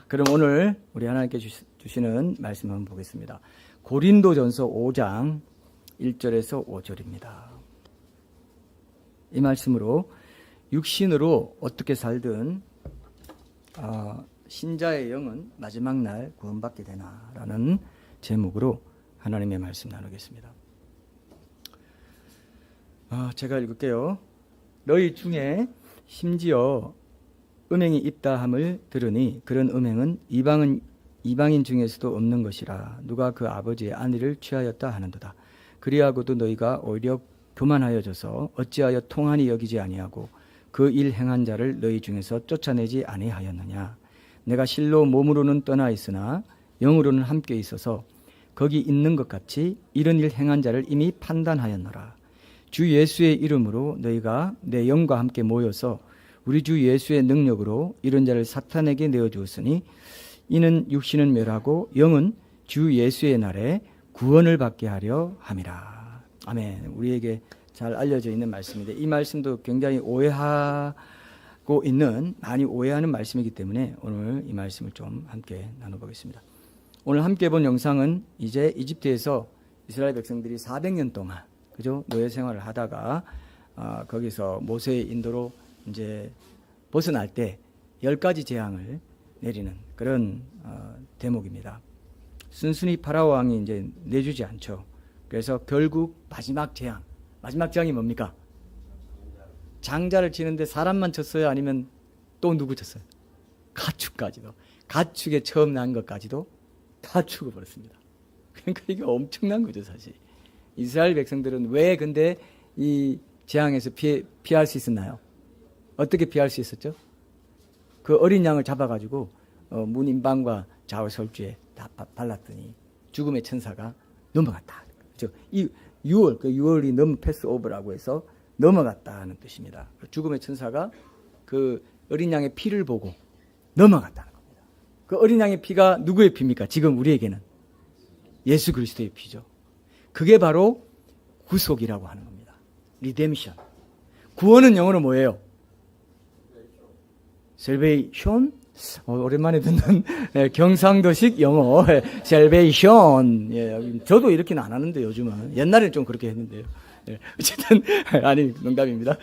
그럼 오늘 우리 하나님께 주시는 말씀 한번 보겠습니다. 고린도전서 5장 1절에서 5절입니다. 이 말씀으로 육신으로 어떻게 살든 신자의 영은 마지막 날 구원받게 되나라는 제목으로 하나님의 말씀 나누겠습니다. 제가 읽을게요. 너희 중에 심지어 음행이 있다 함을 들으니 그런 음행은 이방인 중에서도 없는 것이라. 누가 그 아버지의 아내를 취하였다 하는도다. 그리하고도 너희가 오히려 교만하여져서 어찌하여 통한이 여기지 아니하고 그 일 행한 자를 너희 중에서 쫓아내지 아니하였느냐. 내가 실로 몸으로는 떠나 있으나 영으로는 함께 있어서 거기 있는 것 같이 이런 일 행한 자를 이미 판단하였노라. 주 예수의 이름으로 너희가 내 영과 함께 모여서 우리 주 예수의 능력으로 이런 자를 사탄에게 내어주었으니 이는 육신은 멸하고 영은 주 예수의 날에 구원을 받게 하려 함이라. 아멘. 우리에게 잘 알려져 있는 말씀인데 이 말씀도 굉장히 많이 오해하는 말씀이기 때문에 오늘 이 말씀을 좀 함께 나눠보겠습니다. 오늘 함께 본 영상은 이제 이집트에서 이스라엘 백성들이 400년 동안 노예 생활을 하다가 거기서 모세의 인도로 이제 벗어날 때 10가지 재앙을 내리는 그런 대목입니다. 순순히 파라오 왕이 이제 내주지 않죠. 그래서 결국 마지막 재앙이 뭡니까? 장자를 치는데 사람만 쳤어요? 아니면 또 누구 쳤어요? 가축까지도. 가축에 처음 난 것까지도 다 죽어버렸습니다. 그러니까 이게 엄청난 거죠, 사실. 이스라엘 백성들은 왜 근데 이 재앙에서 피할 수 있었나요? 어떻게 피할 수 있었죠? 그 어린 양을 잡아가지고 문인방과 좌우설주에 다 발랐더니 죽음의 천사가 넘어갔다. 이 6월이 넘 패스오버라고 해서 넘어갔다는 뜻입니다. 죽음의 천사가 그 어린 양의 피를 보고 넘어갔다는 겁니다. 그 어린 양의 피가 누구의 피입니까? 지금 우리에게는 예수 그리스도의 피죠. 그게 바로 구속이라고 하는 겁니다. 리뎀션. 구원은 영어로 뭐예요? 셀베이션? 오랜만에 듣는 경상도식 영어. 셀베이션. 예, 저도 이렇게는 안 하는데 요즘은. 옛날에는 좀 그렇게 했는데요. 예, 어쨌든 아니 농담입니다.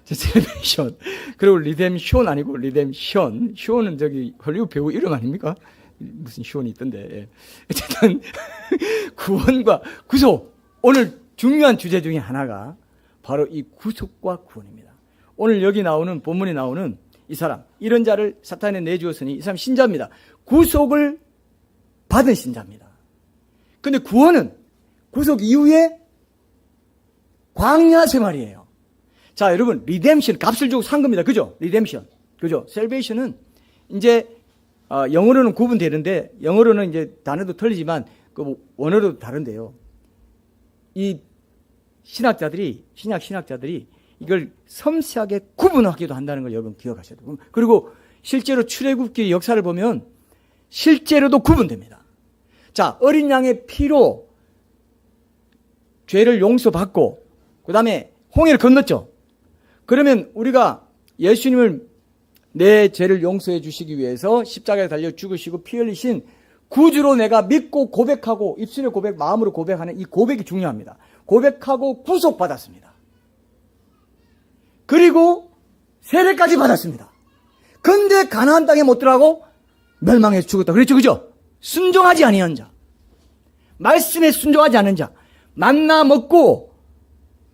셀베이션. 그리고 리뎀션 아니고 리뎀션. 쇼는 저기 헐리우드 배우 이름 아닙니까? 무슨 쇼는 있던데. 예. 어쨌든 구원과 구속. 오늘 중요한 주제 중에 하나가 바로 이 구속과 구원입니다. 오늘 여기 나오는 본문에 나오는 이 사람, 이런 자를 사탄에 내주었으니 이 사람 신자입니다. 구속을 받은 신자입니다. 근데 구원은 구속 이후에 광야 생활이에요. 자, 여러분, 리뎀션, 값을 주고 산 겁니다. 그죠? 리뎀션. 그죠? 셀베이션은 이제, 영어로는 구분되는데, 영어로는 이제 단어도 틀리지만, 그 원어도 다른데요. 이 신학자들이 이걸 섬세하게 구분하기도 한다는 걸 여러분 기억하셔야 돼요. 그리고 실제로 출애굽기 역사를 보면 실제로도 구분됩니다. 자, 어린 양의 피로 죄를 용서받고 그 다음에 홍해를 건넜죠. 그러면 우리가 예수님을 내 죄를 용서해 주시기 위해서 십자가에 달려 죽으시고 피 흘리신 구주로 내가 믿고 고백하고 입술의 고백, 마음으로 고백하는 이 고백이 중요합니다. 고백하고 구속받았습니다. 그리고 세례까지 받았습니다. 근데 가나안 땅에 못 들어가고 멸망해서 죽었다. 그랬죠, 그죠? 순종하지 아니한 자, 말씀에 순종하지 않은 자, 만나 먹고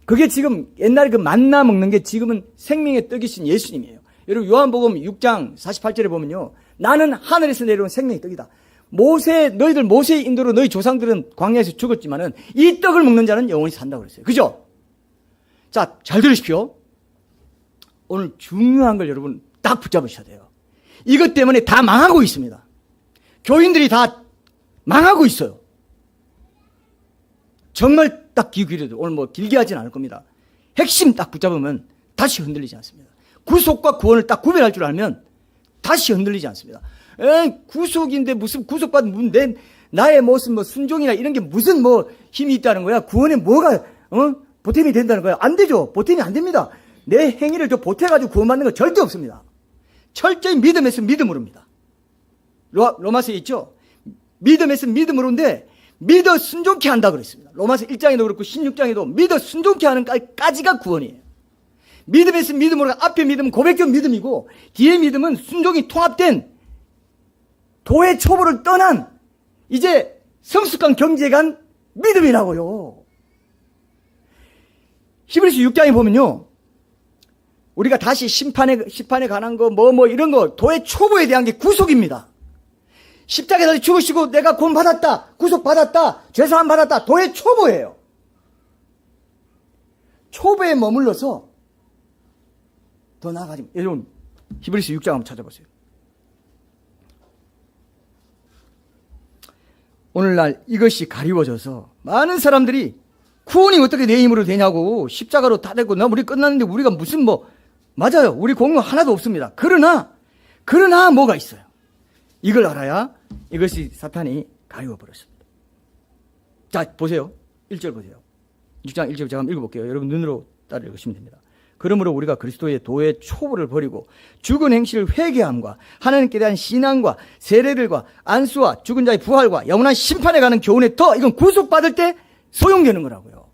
그게 지금 옛날에 그 만나 먹는 게 지금은 생명의 떡이신 예수님이에요. 여러분 요한복음 6장 48절에 보면요, 나는 하늘에서 내려온 생명의 떡이다. 너희들 모세의 인도로 너희 조상들은 광야에서 죽었지만은 이 떡을 먹는 자는 영원히 산다고 그랬어요. 그죠? 자, 잘 들으십시오. 오늘 중요한 걸 여러분 딱 붙잡으셔야 돼요. 이것 때문에 다 망하고 있습니다. 교인들이 다 망하고 있어요. 정말 딱 귀 기울여도 오늘 뭐 길게 하진 않을 겁니다. 핵심 딱 붙잡으면 다시 흔들리지 않습니다. 구속과 구원을 딱 구별할 줄 알면 다시 흔들리지 않습니다. 구속인데 무슨 구속받은 나의 무슨 뭐 순종이나 이런 게 무슨 뭐 힘이 있다는 거야? 구원에 뭐가 보탬이 된다는 거야? 안 되죠. 보탬이 안 됩니다. 내 행위를 보태가지고 구원받는 거 절대 없습니다. 철저히 믿음에서 믿음으로입니다. 로마서에 있죠. 믿음에서 믿음으로인데 믿어 순종케 한다 그랬습니다. 로마서 1장에도 그렇고 16장에도 믿어 순종케 하는 까지가 구원이에요. 믿음에서 믿음으로, 앞에 믿음은 고백적 믿음이고 뒤에 믿음은 순종이 통합된 도의 초보를 떠난 이제 성숙한 경지에 간 믿음이라고요. 히브리서 6장에 보면요, 우리가 다시 심판에 관한 거 이런 거 도의 초보에 대한 게 구속입니다. 십자가에서 죽으시고 내가 구원 받았다, 구속 받았다, 죄사함 받았다, 도의 초보예요. 초보에 머물러서 더 나아가지. 여러분 히브리서 6장 한번 찾아보세요. 오늘날 이것이 가리워져서 많은 사람들이 구원이 어떻게 내 힘으로 되냐고, 십자가로 다 됐고 우리 끝났는데 우리가 무슨 맞아요. 우리 공로 하나도 없습니다. 그러나 뭐가 있어요. 이걸 알아야 이것이 사탄이 가리워 버렸습니다. 자, 보세요. 1절 보세요. 6장 1절 제가 한번 읽어볼게요. 여러분 눈으로 따라 읽으시면 됩니다. 그러므로 우리가 그리스도의 도의 초보를 버리고 죽은 행실을 회개함과 하나님께 대한 신앙과 세례들과 안수와 죽은 자의 부활과 영원한 심판에 가는 교훈에 더, 이건 구속받을 때 소용되는 거라고요.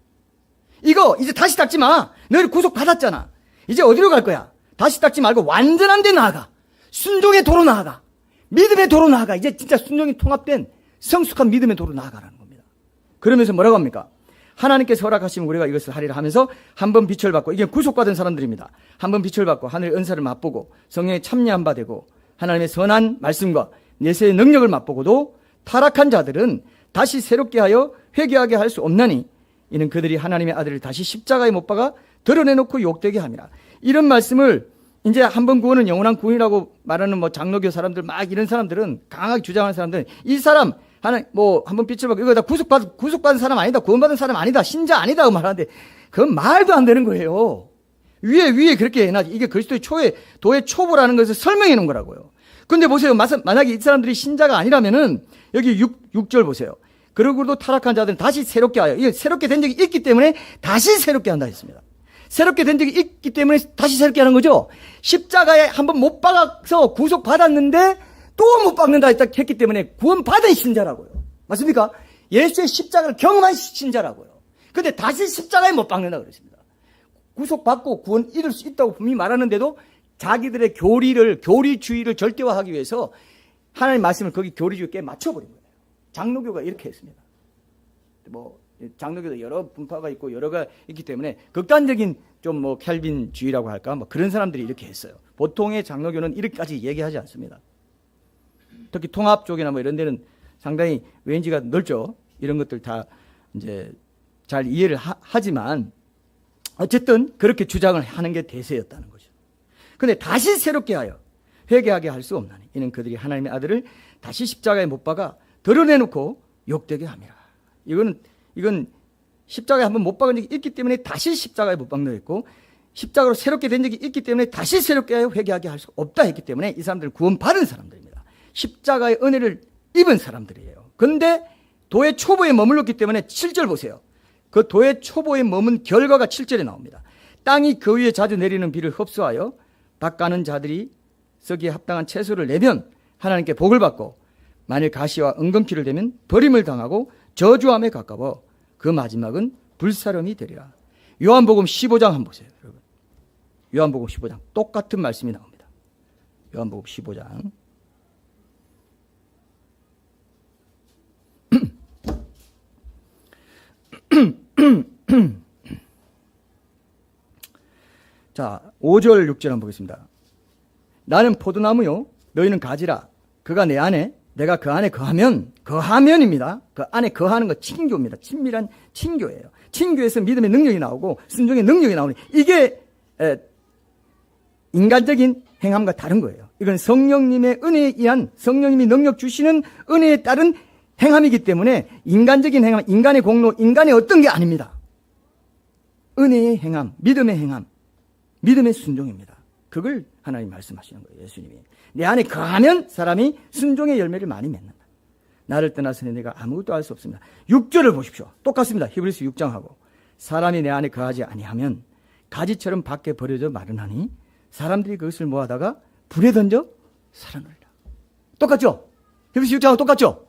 이거 이제 다시 닦지 마. 너희 구속받았잖아. 이제 어디로 갈 거야? 다시 닦지 말고 완전한 데 나아가. 순종의 도로 나아가. 믿음의 도로 나아가. 이제 진짜 순종이 통합된 성숙한 믿음의 도로 나아가라는 겁니다. 그러면서 뭐라고 합니까? 하나님께서 허락하시면 우리가 이것을 하리라 하면서 한 번 빛을 받고, 이게 구속받은 사람들입니다. 한 번 빛을 받고 하늘의 은사를 맛보고 성령에 참여한 바 되고 하나님의 선한 말씀과 내세의 능력을 맛보고도 타락한 자들은 다시 새롭게 하여 회개하게 할 수 없나니 이는 그들이 하나님의 아들을 다시 십자가에 못 박아 드러내놓고 욕되게 함이라. 이런 말씀을 이제 한 번 구원은 영원한 구원이라고 말하는 장로교 사람들, 이런 사람들은, 강하게 주장하는 사람들은 이 사람 한 번 빛을 받고 이거 다 구속받은 사람 아니다, 구원받은 사람 아니다, 신자 아니다 말하는데 그건 말도 안 되는 거예요. 위에 그렇게 해놔지. 이게 그리스도의 도의 초보라는 것을 설명해 놓은 거라고요. 근데 보세요. 만약에 이 사람들이 신자가 아니라면은 여기 6절 보세요. 그러고도 타락한 자들은 다시 새롭게 하여, 이게 새롭게 된 적이 있기 때문에 다시 새롭게 한다 했습니다. 새롭게 된 적이 있기 때문에 다시 새롭게 하는 거죠. 십자가에 한번 못 박아서 구속받았는데 또 못 박는다 했기 때문에 구원받은 신자라고요. 맞습니까? 예수의 십자가를 경험한 신자라고요. 근데 다시 십자가에 못 박는다 그랬습니다. 구속받고 구원 이룰 수 있다고 분명히 말하는데도 자기들의 교리주의를 절대화하기 위해서 하나님 말씀을 거기 교리주의에 맞춰버린 거예요. 장로교가 이렇게 했습니다. 장로교도 여러 분파가 있고 여러가 있기 때문에 극단적인 켈빈주의라고 할까? 그런 사람들이 이렇게 했어요. 보통의 장로교는 이렇게까지 얘기하지 않습니다. 특히 통합 쪽이나 이런 데는 상당히 왠지가 넓죠. 이런 것들 다 이제 잘 이해를 하지만 어쨌든 그렇게 주장을 하는 게 대세였다는 거죠. 근데 다시 새롭게 하여 회개하게 할 수 없나니 이는 그들이 하나님의 아들을 다시 십자가에 못 박아 드러내놓고 욕되게 함이라. 이건 십자가에 한번 못 박은 적이 있기 때문에 다시 십자가에 못 박는 했고, 십자가로 새롭게 된 적이 있기 때문에 다시 새롭게 하여 회개하게 할 수 없다 했기 때문에 이 사람들은 구원받은 사람들입니다. 십자가의 은혜를 입은 사람들이에요. 근데 도의 초보에 머물렀기 때문에 7절 보세요. 그 도의 초보에 머문 결과가 7절에 나옵니다. 땅이 그 위에 자주 내리는 비를 흡수하여 닦아는 자들이 썩기에 합당한 채소를 내면 하나님께 복을 받고, 만일 가시와 은근피를 대면 버림을 당하고 저주함에 가까워 그 마지막은 불사름이 되리라. 요한복음 15장 한번 보세요, 여러분. 요한복음 15장 똑같은 말씀이 나옵니다. 요한복음 15장 자, 5절 6절 한번 보겠습니다. 나는 포도나무요 너희는 가지라. 그가 내 안에 내가 그 안에 거하면입니다. 그 안에 거하는 거 친교입니다. 친밀한 친교예요. 친교에서 믿음의 능력이 나오고 순종의 능력이 나오니 이게 인간적인 행함과 다른 거예요. 이건 성령님의 은혜에 의한, 성령님이 능력 주시는 은혜에 따른 행함이기 때문에 인간적인 행함, 인간의 공로, 인간의 어떤 게 아닙니다. 은혜의 행함, 믿음의 행함, 믿음의 순종입니다. 그걸 하나님 말씀하시는 거예요. 예수님이. 내 안에 거하면 사람이 순종의 열매를 많이 맺는다. 나를 떠나서는 내가 아무것도 할 수 없습니다. 6절을 보십시오. 똑같습니다. 히브리서 6장하고. 사람이 내 안에 거하지 아니하면 가지처럼 밖에 버려져 마르나니 사람들이 그것을 모아다가 불에 던져 살아놀라. 똑같죠? 히브리서 6장하고 똑같죠?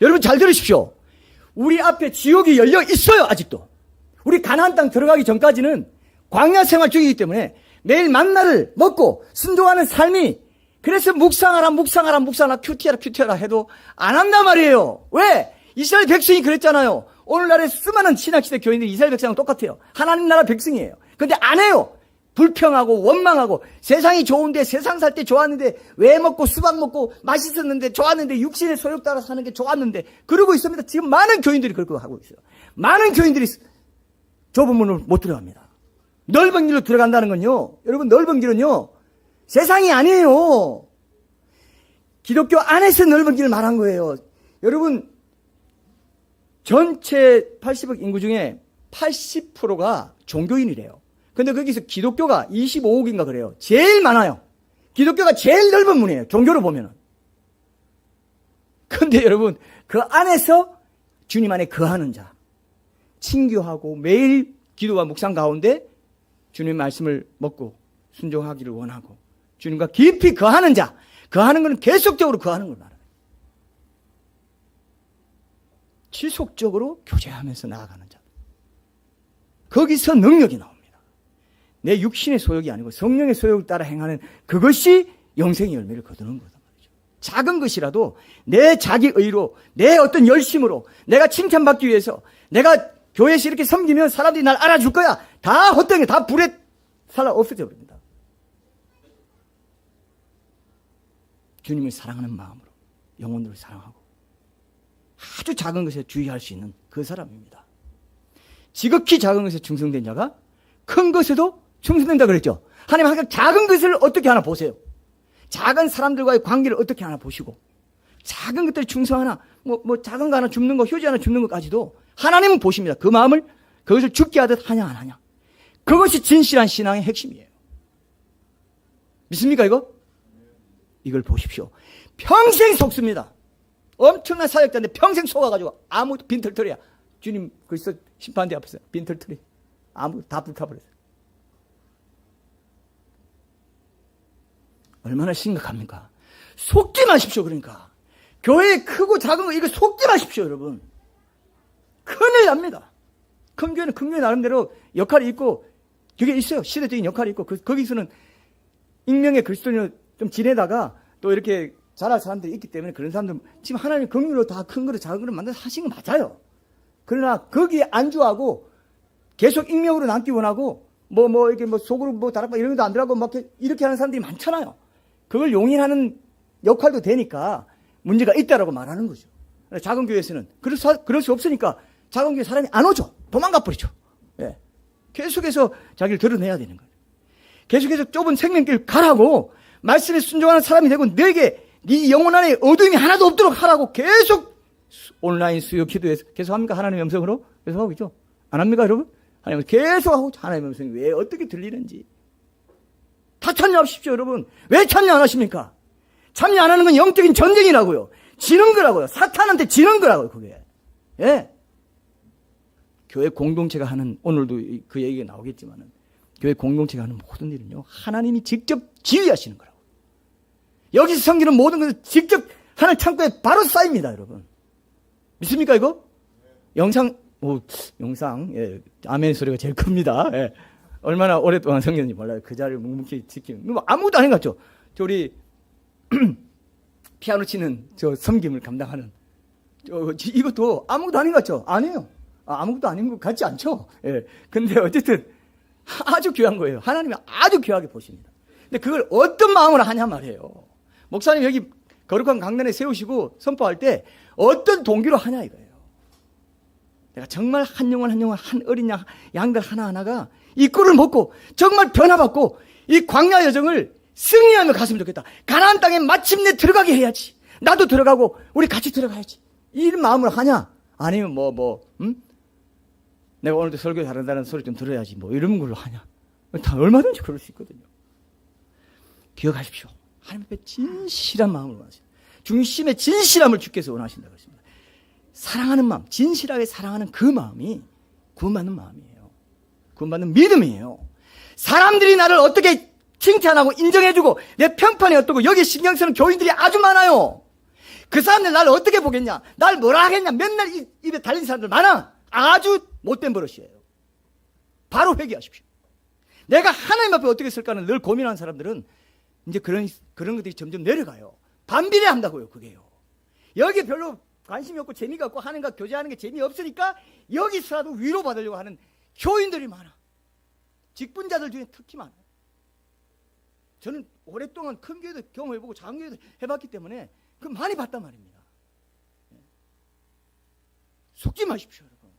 여러분 잘 들으십시오. 우리 앞에 지옥이 열려 있어요, 아직도. 우리 가나안 땅 들어가기 전까지는 광야 생활 중이기 때문에 매일 만나를 먹고 순종하는 삶이, 그래서 묵상하라 큐티하라 해도 안 한단 말이에요. 왜? 이스라엘 백성이 그랬잖아요. 오늘날의 수많은 신학시대 교인들이 이스라엘 백성하고 똑같아요. 하나님 나라 백성이에요. 근데 안 해요. 불평하고 원망하고 세상이 좋은데, 세상 살 때 좋았는데, 왜 먹고 수박 먹고 맛있었는데 좋았는데, 육신의 소욕 따라 사는 게 좋았는데, 그러고 있습니다. 지금 많은 교인들이 그렇게 하고 있어요. 많은 교인들이 좁은 문을 못 들어갑니다. 넓은 길로 들어간다는 건요, 여러분, 넓은 길은요 세상이 아니에요. 기독교 안에서 넓은 길을 말한 거예요. 여러분, 전체 80억 인구 중에 80%가 종교인이래요. 근데 거기서 기독교가 25억인가 그래요. 제일 많아요. 기독교가 제일 넓은 문이에요. 종교로 보면은. 근데 여러분, 그 안에서 주님 안에 거하는 자, 친교하고 매일 기도와 묵상 가운데 주님의 말씀을 먹고 순종하기를 원하고 주님과 깊이 거하는 자, 거하는 것은 계속적으로 거하는 걸 말해요. 지속적으로 교제하면서 나아가는 자. 거기서 능력이 나옵니다. 내 육신의 소욕이 아니고 성령의 소욕을 따라 행하는 그것이 영생의 열매를 거두는 거다 말이죠. 작은 것이라도 내 자기 의로, 내 어떤 열심으로, 내가 칭찬받기 위해서, 내가 교회에서 이렇게 섬기면 사람들이 날 알아줄 거야. 다 헛되게, 다 불에 살아 없어져 버립니다. 주님을 사랑하는 마음으로 영혼들을 사랑하고 아주 작은 것에 주의할 수 있는 그 사람입니다. 지극히 작은 것에 충성된 자가 큰 것에도 충성된다 그랬죠. 하나님 항상 작은 것을 어떻게 하나 보세요. 작은 사람들과의 관계를 어떻게 하나 보시고, 작은 것들이 충성하나, 작은 거 하나 줍는 거, 휴지 하나 줍는 것까지도 하나님은 보십니다. 그 마음을, 그것을 죽게 하듯 하냐 안 하냐. 그것이 진실한 신앙의 핵심이에요. 믿습니까 이거? 이걸 보십시오. 평생 속습니다. 엄청난 사역자인데 평생 속아가지고 아무도 빈털털이야. 주님 거기서 심판대 앞에서 빈털털이 아무 다 불타버렸어요. 얼마나 심각합니까? 속지 마십시오. 그러니까 교회 크고 작은 거 이거 속지 마십시오. 여러분, 큰일 납니다. 큰 교회는 큰 교회 나름대로 역할이 있고 그게 있어요. 시대적인 역할이 있고 거기서는 익명의 그리스도인으로 좀 지내다가 또 이렇게 자랄 사람들이 있기 때문에 그런 사람들 지금 하나님 긍휼로 다 큰 거를 작은 거를 만들어서 하신 거 맞아요. 그러나 거기에 안주하고 계속 익명으로 남기 원하고 이렇게 속으로 다락방 이런 것도 안 들어가고 막 이렇게 하는 사람들이 많잖아요. 그걸 용인하는 역할도 되니까 문제가 있다라고 말하는 거죠. 작은 교회에서는 그럴 수 없으니까 작은 교회 사람이 안 오죠. 도망가 버리죠. 예. 계속해서 자기를 드러내야 되는 거예요. 계속해서 좁은 생명길 가라고 말씀에 순종하는 사람이 되고 너에게 네 영혼 안에 어둠이 하나도 없도록 하라고 계속 온라인 수요 기도에서 계속 합니까? 하나님의 음성으로 계속 하고 있죠. 안 합니까 여러분? 하나님은 계속 하고 하나님의 음성이 왜 어떻게 들리는지 다 참여하십시오. 여러분 왜 참여 안 하십니까? 참여 안 하는 건 영적인 전쟁이라고요. 지는 거라고요. 사탄한테 지는 거라고요. 그게. 예. 교회 공동체가 하는, 오늘도 그 얘기가 나오겠지만은 교회 공동체가 하는 모든 일은요 하나님이 직접 지휘하시는 거라고. 여기서 섬기는 모든 것을 직접 하늘 창고에 바로 쌓입니다. 여러분 믿습니까 이거? 영상 예, 아멘 소리가 제일 큽니다. 예. 얼마나 오랫동안 섬겼는지 몰라요. 그 자리를 묵묵히 지키는 아무것도 아닌 것 같죠. 저 우리 피아노 치는 저 섬김을 감당하는 이것도 아무것도 아닌 것 같죠? 아니에요. 아무것도 아닌 것 같지 않죠? 예. 근데 어쨌든 아주 귀한 거예요. 하나님이 아주 귀하게 보십니다. 근데 그걸 어떤 마음으로 하냐 말이에요. 목사님 여기 거룩한 강단에 세우시고 선포할 때 어떤 동기로 하냐 이거예요. 내가 정말 한 영혼 한 어린 양들 하나하나가 이 꿀을 먹고 정말 변화받고 이 광야 여정을 승리하며 갔으면 좋겠다. 가나안 땅에 마침내 들어가게 해야지. 나도 들어가고 우리 같이 들어가야지. 이 마음으로 하냐? 아니면 내가 오늘도 설교 잘한다는 소리 좀 들어야지 이런 걸로 하냐? 다 얼마든지 그럴 수 있거든요. 기억하십시오. 하나님 앞에 진실한 마음을 원하십니다. 중심의 진실함을 주께서 원하신다고 했습니다. 사랑하는 마음, 진실하게 사랑하는 그 마음이 구원받는 마음이에요. 구원받는 믿음이에요. 사람들이 나를 어떻게 칭찬하고 인정해주고 내 평판이 어떻고 여기 신경 쓰는 교인들이 아주 많아요. 그 사람들 나를 어떻게 보겠냐? 날 뭐라 하겠냐? 맨날 입에 달린 사람들 많아. 아주 못된 버릇이에요. 바로 회개하십시오. 내가 하나님 앞에 어떻게 쓸까는 늘 고민하는 사람들은 이제 그런 것들이 점점 내려가요. 반비례한다고요, 그게요. 여기 별로 관심이 없고 재미가 없고 하는 거 교제하는 게 재미없으니까 여기서라도 위로받으려고 하는 교인들이 많아. 직분자들 중에 특히 많아요. 저는 오랫동안 큰 교회도 경험해보고 작은 교회도 해봤기 때문에 그 많이 봤단 말입니다. 속지 마십시오, 여러분.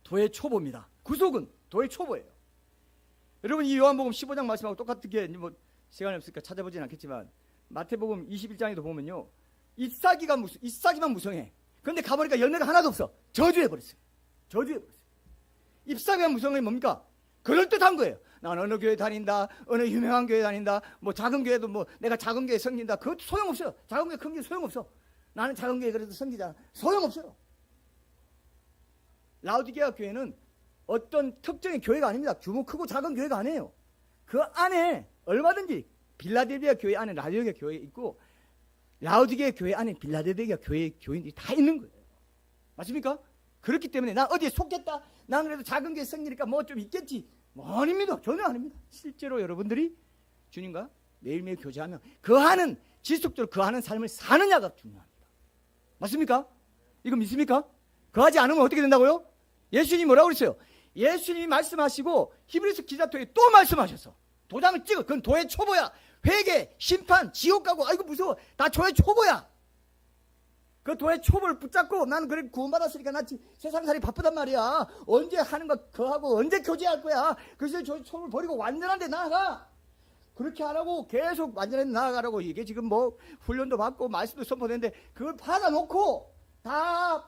도의 초보입니다. 구속은 도의 초보예요. 여러분, 이 요한복음 15장 말씀하고 똑같은 게 뭐 시간이 없으니까 찾아보진 않겠지만 마태복음 21장에도 보면요, 잎사귀만 무성해. 그런데 가보니까 열매가 하나도 없어. 저주해버렸어요. 잎사귀만 무성해. 뭡니까? 그럴듯한 거예요. 난 어느 교회 다닌다, 어느 유명한 교회 다닌다, 뭐 작은 교회도 뭐 내가 작은 교회 섬긴다. 그것도 소용없어요. 작은 교회, 큰 교회 소용없어. 나는 작은 교회 그래도 섬기잖아. 소용없어요. 라오디게아 교회는 어떤 특정의 교회가 아닙니다. 규모 크고 작은 교회가 아니에요. 그 안에 얼마든지 빌라델비아 교회 안에 라디오게아 교회 있고 라오디게아 교회 안에 빌라델비아 교인들이 다 있는 거예요. 맞습니까? 그렇기 때문에 나 어디에 속겠다, 난 그래도 작은 교회 생기니까 뭐 좀 있겠지, 뭐 아닙니다. 전혀 아닙니다. 실제로 여러분들이 주님과 매일매일 교제하며 그하는 지속적으로 그하는 삶을 사느냐가 중요합니다. 맞습니까? 이거 믿습니까? 그하지 않으면 어떻게 된다고요? 예수님이 뭐라고 그랬어요? 예수님이 말씀하시고 히브리서 기자토에 또 말씀하셨어. 도장을 찍어. 그건 도의 초보야. 회개, 심판, 지옥 가고, 아이고 무서워. 다 도의 초보야. 그 도의 초보를 붙잡고 나는 그래 구원받았으니까 나 세상살이 바쁘단 말이야. 언제 하는 거 그하고 언제 교제할 거야. 그래서 저 초보를 버리고 완전한 데 나아가. 그렇게 안 하고 계속 완전한 데 나아가라고. 이게 지금 뭐 훈련도 받고 말씀도 선포되는데 그걸 받아놓고 다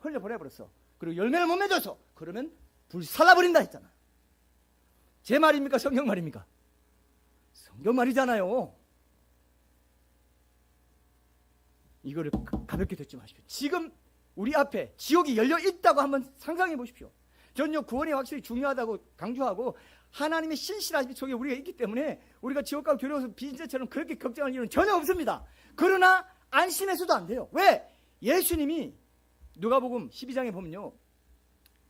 흘려보내버렸어. 그리고 열매를 못 맺어서 그러면 불살라버린다 했잖아. 제 말입니까? 성경 말입니까? 성경 말이잖아요. 이거를 가볍게 듣지 마십시오. 지금 우리 앞에 지옥이 열려 있다고 한번 상상해 보십시오. 전요 구원이 확실히 중요하다고 강조하고 하나님의 신실하심이 속에 우리가 있기 때문에 우리가 지옥 가고 두려워서 비인자처럼 그렇게 걱정할 이유는 전혀 없습니다. 그러나 안심해서도 안 돼요. 왜? 예수님이 누가복음 12장에 보면요,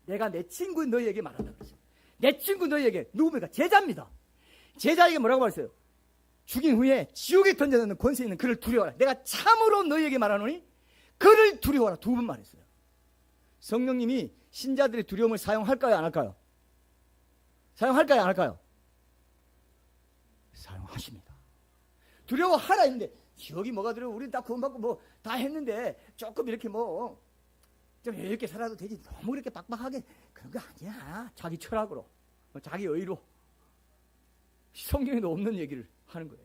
내가 내 친구 너희에게 말한다 그랬어요. 내 친구 너희에게, 누굽니까? 제자입니다. 제자에게 뭐라고 말했어요? 죽인 후에 지옥에 던져놓는 권세 있는 그를 두려워하라. 내가 참으로 너희에게 말하노니 그를 두려워하라. 두 번 말했어요. 성령님이 신자들의 두려움을 사용할까요? 안 할까요? 사용할까요? 안 할까요? 사용하십니다. 두려워하라 했는데 지옥이 뭐가 두려워? 우린 다 구원받고 뭐 다 했는데 조금 이렇게 뭐 좀 이렇게 살아도 되지. 너무 이렇게 빡빡하게 그런 거 아니야. 자기 철학으로, 자기 의로. 성경에도 없는 얘기를 하는 거예요.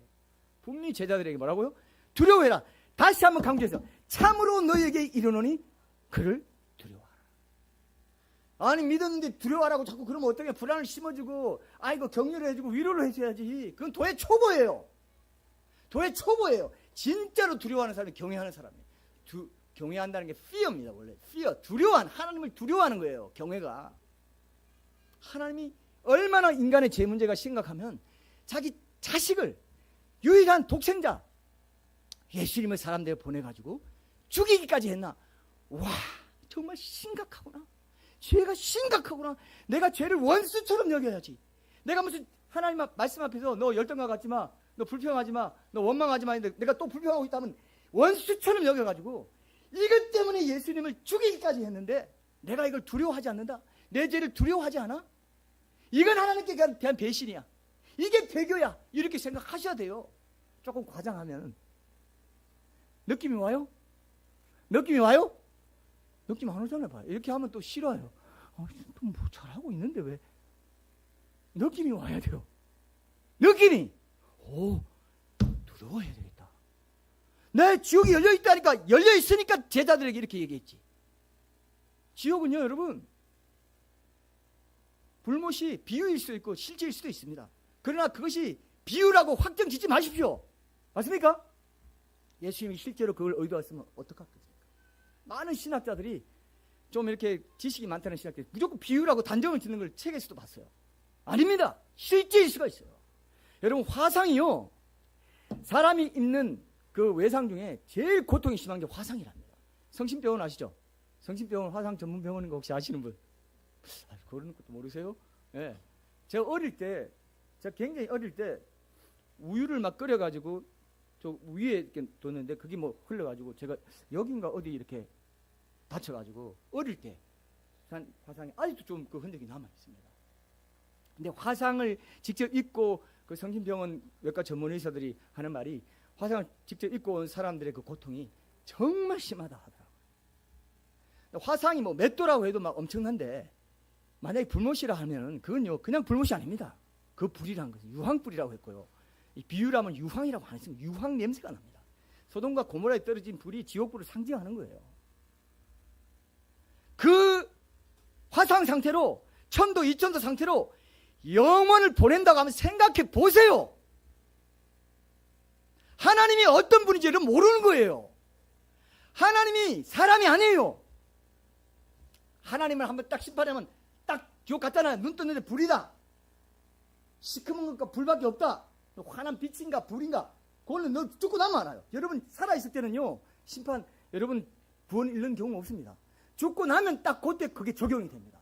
분명히 제자들에게 뭐라고요? 두려워해라. 다시 한번 강조해서 참으로 너희에게 이르노니 그를 두려워하라. 아니 믿었는데 두려워하라고 자꾸 그러면 어떻게 불안을 심어주고 아이고 격려를 해주고 위로를 해줘야지. 그건 도의 초보예요. 도의 초보예요. 진짜로 두려워하는 사람이 경외하는 사람이에요. 경외한다는 게 fear입니다. 원래 fear, 하나님을 두려워하는 거예요. 경외가. 하나님이 얼마나 인간의 죄 문제가 심각하면 자기 자식을, 유일한 독생자 예수님을 사람들에 보내가지고 죽이기까지 했나. 와, 정말 심각하구나. 죄가 심각하구나. 내가 죄를 원수처럼 여겨야지. 내가 무슨 하나님 말씀 앞에서 너 열등과 같지 마, 너 불평하지 마, 너 원망하지 마 했는데 내가 또 불평하고 있다면 원수처럼 여겨가지고 이것 때문에 예수님을 죽이기까지 했는데 내가 이걸 두려워하지 않는다? 내 죄를 두려워하지 않아? 이건 하나님께 대한 배신이야. 이게 배교야. 이렇게 생각하셔야 돼요. 조금 과장하면. 느낌이 와요? 느낌이 와요? 느낌 안 오잖아요. 봐요. 이렇게 하면 또 싫어요. 또 뭐 잘하고 있는데 왜? 느낌이 와야 돼요. 느낌이. 두려워해야 되겠다. 내 지옥이 열려있다니까, 열려있으니까 제자들에게 이렇게 얘기했지. 지옥은요, 여러분, 불못이 비유일 수도 있고 실제일 수도 있습니다. 그러나 그것이 비유라고 확정 짓지 마십시오. 맞습니까? 예수님이 실제로 그걸 의도했으면 어떡하겠습니까? 많은 신학자들이 좀 이렇게 지식이 많다는 신학자들이 무조건 비유라고 단정을 짓는 걸 책에서도 봤어요. 아닙니다. 실제일 수가 있어요. 여러분, 화상이요, 사람이 입는 그 외상 중에 제일 고통이 심한 게 화상이랍니다. 성심병원 아시죠? 성심병원 화상 전문 병원인 거 혹시 아시는 분? 그런 것도 모르세요? 예. 제가 굉장히 어릴 때 우유를 막 끓여가지고 저 위에 이렇게 뒀는데 그게 뭐 흘러가지고 제가 여긴가 어디 이렇게 다쳐가지고 어릴 때 화상이 아직도 좀 그 흔적이 남아 있습니다. 근데 화상을 직접 입고 그 성심병원 외과 전문 의사들이 하는 말이 화상을 직접 입고 온 사람들의 그 고통이 정말 심하다 하더라고요. 화상이 뭐 몇 도라고 해도 막 엄청난데 만약에 불못이라 하면은 그건요 그냥 불못이 아닙니다. 그 불이라는 것은 유황불이라고 했고요. 이 비유라면 유황이라고 안 했으면 유황 냄새가 납니다. 소돔과 고모라에 떨어진 불이 지옥불을 상징하는 거예요. 그 화상 상태로 천도 이천도 상태로 영원을 보낸다고 하면 생각해 보세요. 하나님이 어떤 분인지를 모르는 거예요. 하나님이 사람이 아니에요. 하나님을 한번 딱 심판하면 딱 지옥 갔잖아요. 눈 떴는데 불이다. 시커먼 것과 불밖에 없다. 환한 빛인가 불인가 그거는 너 죽고 나면 알아요. 여러분 살아있을 때는요 심판 여러분 구원 잃는 경우 없습니다. 죽고 나면 딱 그때 그게 적용이 됩니다.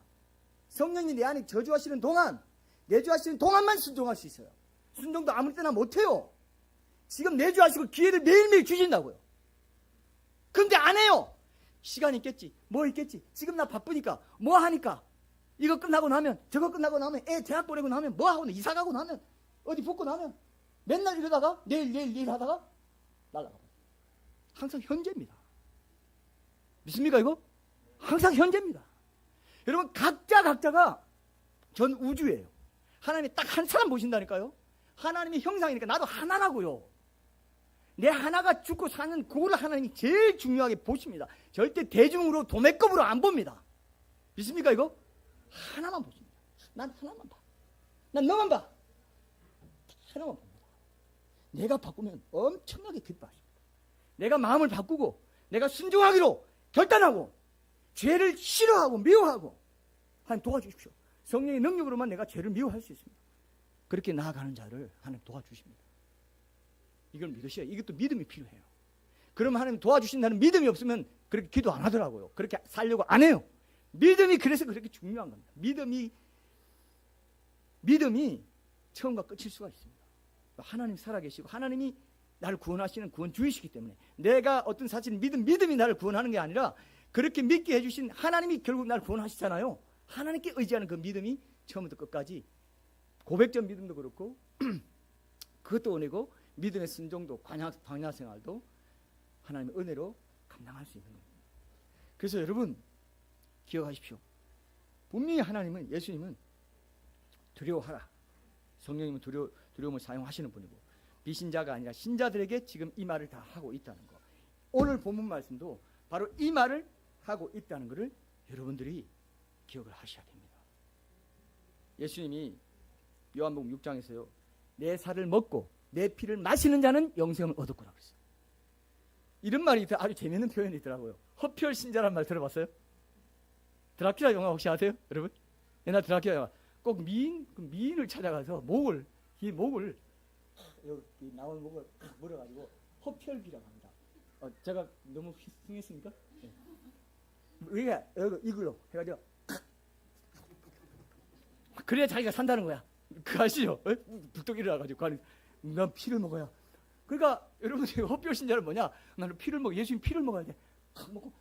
성령이 내 안에 저주하시는 동안 내주하시는 동안만 순종할 수 있어요. 순종도 아무 때나 못해요. 지금 내주하시고 기회를 매일매일 주신다고요. 근데 안 해요. 시간이 있겠지 뭐 있겠지 지금 나 바쁘니까 뭐 하니까 이거 끝나고 나면 저거 끝나고 나면 애 대학 보내고 나면 뭐 하고 이사 가고 나면 어디 붙고 나면 맨날 이러다가 내일 하다가 날아가고 항상 현재입니다. 믿습니까 이거? 항상 현재입니다. 여러분 각자가 전 우주예요. 하나님이 딱 한 사람 보신다니까요. 하나님의 형상이니까 나도 하나라고요. 내 하나가 죽고 사는 그거를 하나님이 제일 중요하게 보십니다. 절대 대중으로 도매급으로 안 봅니다. 믿습니까 이거? 하나만 보십니다. 난 하나만 봐. 난 너만 봐. 하나만 봅니다. 내가 바꾸면 엄청나게 기뻐하십니다. 내가 마음을 바꾸고 내가 순종하기로 결단하고 죄를 싫어하고 미워하고 하나님 도와주십시오. 성령의 능력으로만 내가 죄를 미워할 수 있습니다. 그렇게 나아가는 자를 하나님 도와주십니다. 이걸 믿으셔야 이것도 믿음이 필요해요. 그러면 하나님 도와주신다는 믿음이 없으면 그렇게 기도 안 하더라고요. 그렇게 살려고 안 해요. 믿음이 그래서 그렇게 중요한 겁니다. 믿음이 처음과 끝일 수가 있습니다. 하나님 살아계시고 하나님이 나를 구원하시는 구원주이시기 때문에 내가 어떤 사실을 믿음이 나를 구원하는 게 아니라 그렇게 믿게 해주신 하나님이 결국 나를 구원하시잖아요. 하나님께 의지하는 그 믿음이 처음부터 끝까지 고백적 믿음도 그렇고 그것도 은혜고 믿음의 순종도 광야 생활도 하나님의 은혜로 감당할 수 있는 겁니다. 그래서 여러분 기억하십시오. 분명히 하나님은 예수님은 두려워하라. 성령님은 두려움을 사용하시는 분이고 비신자가 아니라 신자들에게 지금 이 말을 다 하고 있다는 거. 오늘 본문 말씀도 바로 이 말을 하고 있다는 것을 여러분들이 기억을 하셔야 됩니다. 예수님이 요한복음 6장에서요. 내 살을 먹고 내 피를 마시는 자는 영생을 얻을 거라고 그랬어요. 이런 말이 아주 재미있는 표현이 있더라고요. 허피얼신자라는 말 들어봤어요? 드라큘라 영화 혹시 아세요? 여러분? 옛날 드라큘라 영화 꼭 미인을 찾아가서 이 목을 여기 나온 목을 물어가지고 허피얼기라고 합니다. 제가 너무 흥했습니까? 네. 우리가 이걸로 해가지고 그래야 자기가 산다는 거야. 그거 아시죠? 불떡 일어나가지고 난 피를 먹어야. 그러니까 여러분들이 허피얼신자는 뭐냐? 나는 피를 먹어. 예수님 피를 먹어야 돼. 탁 먹고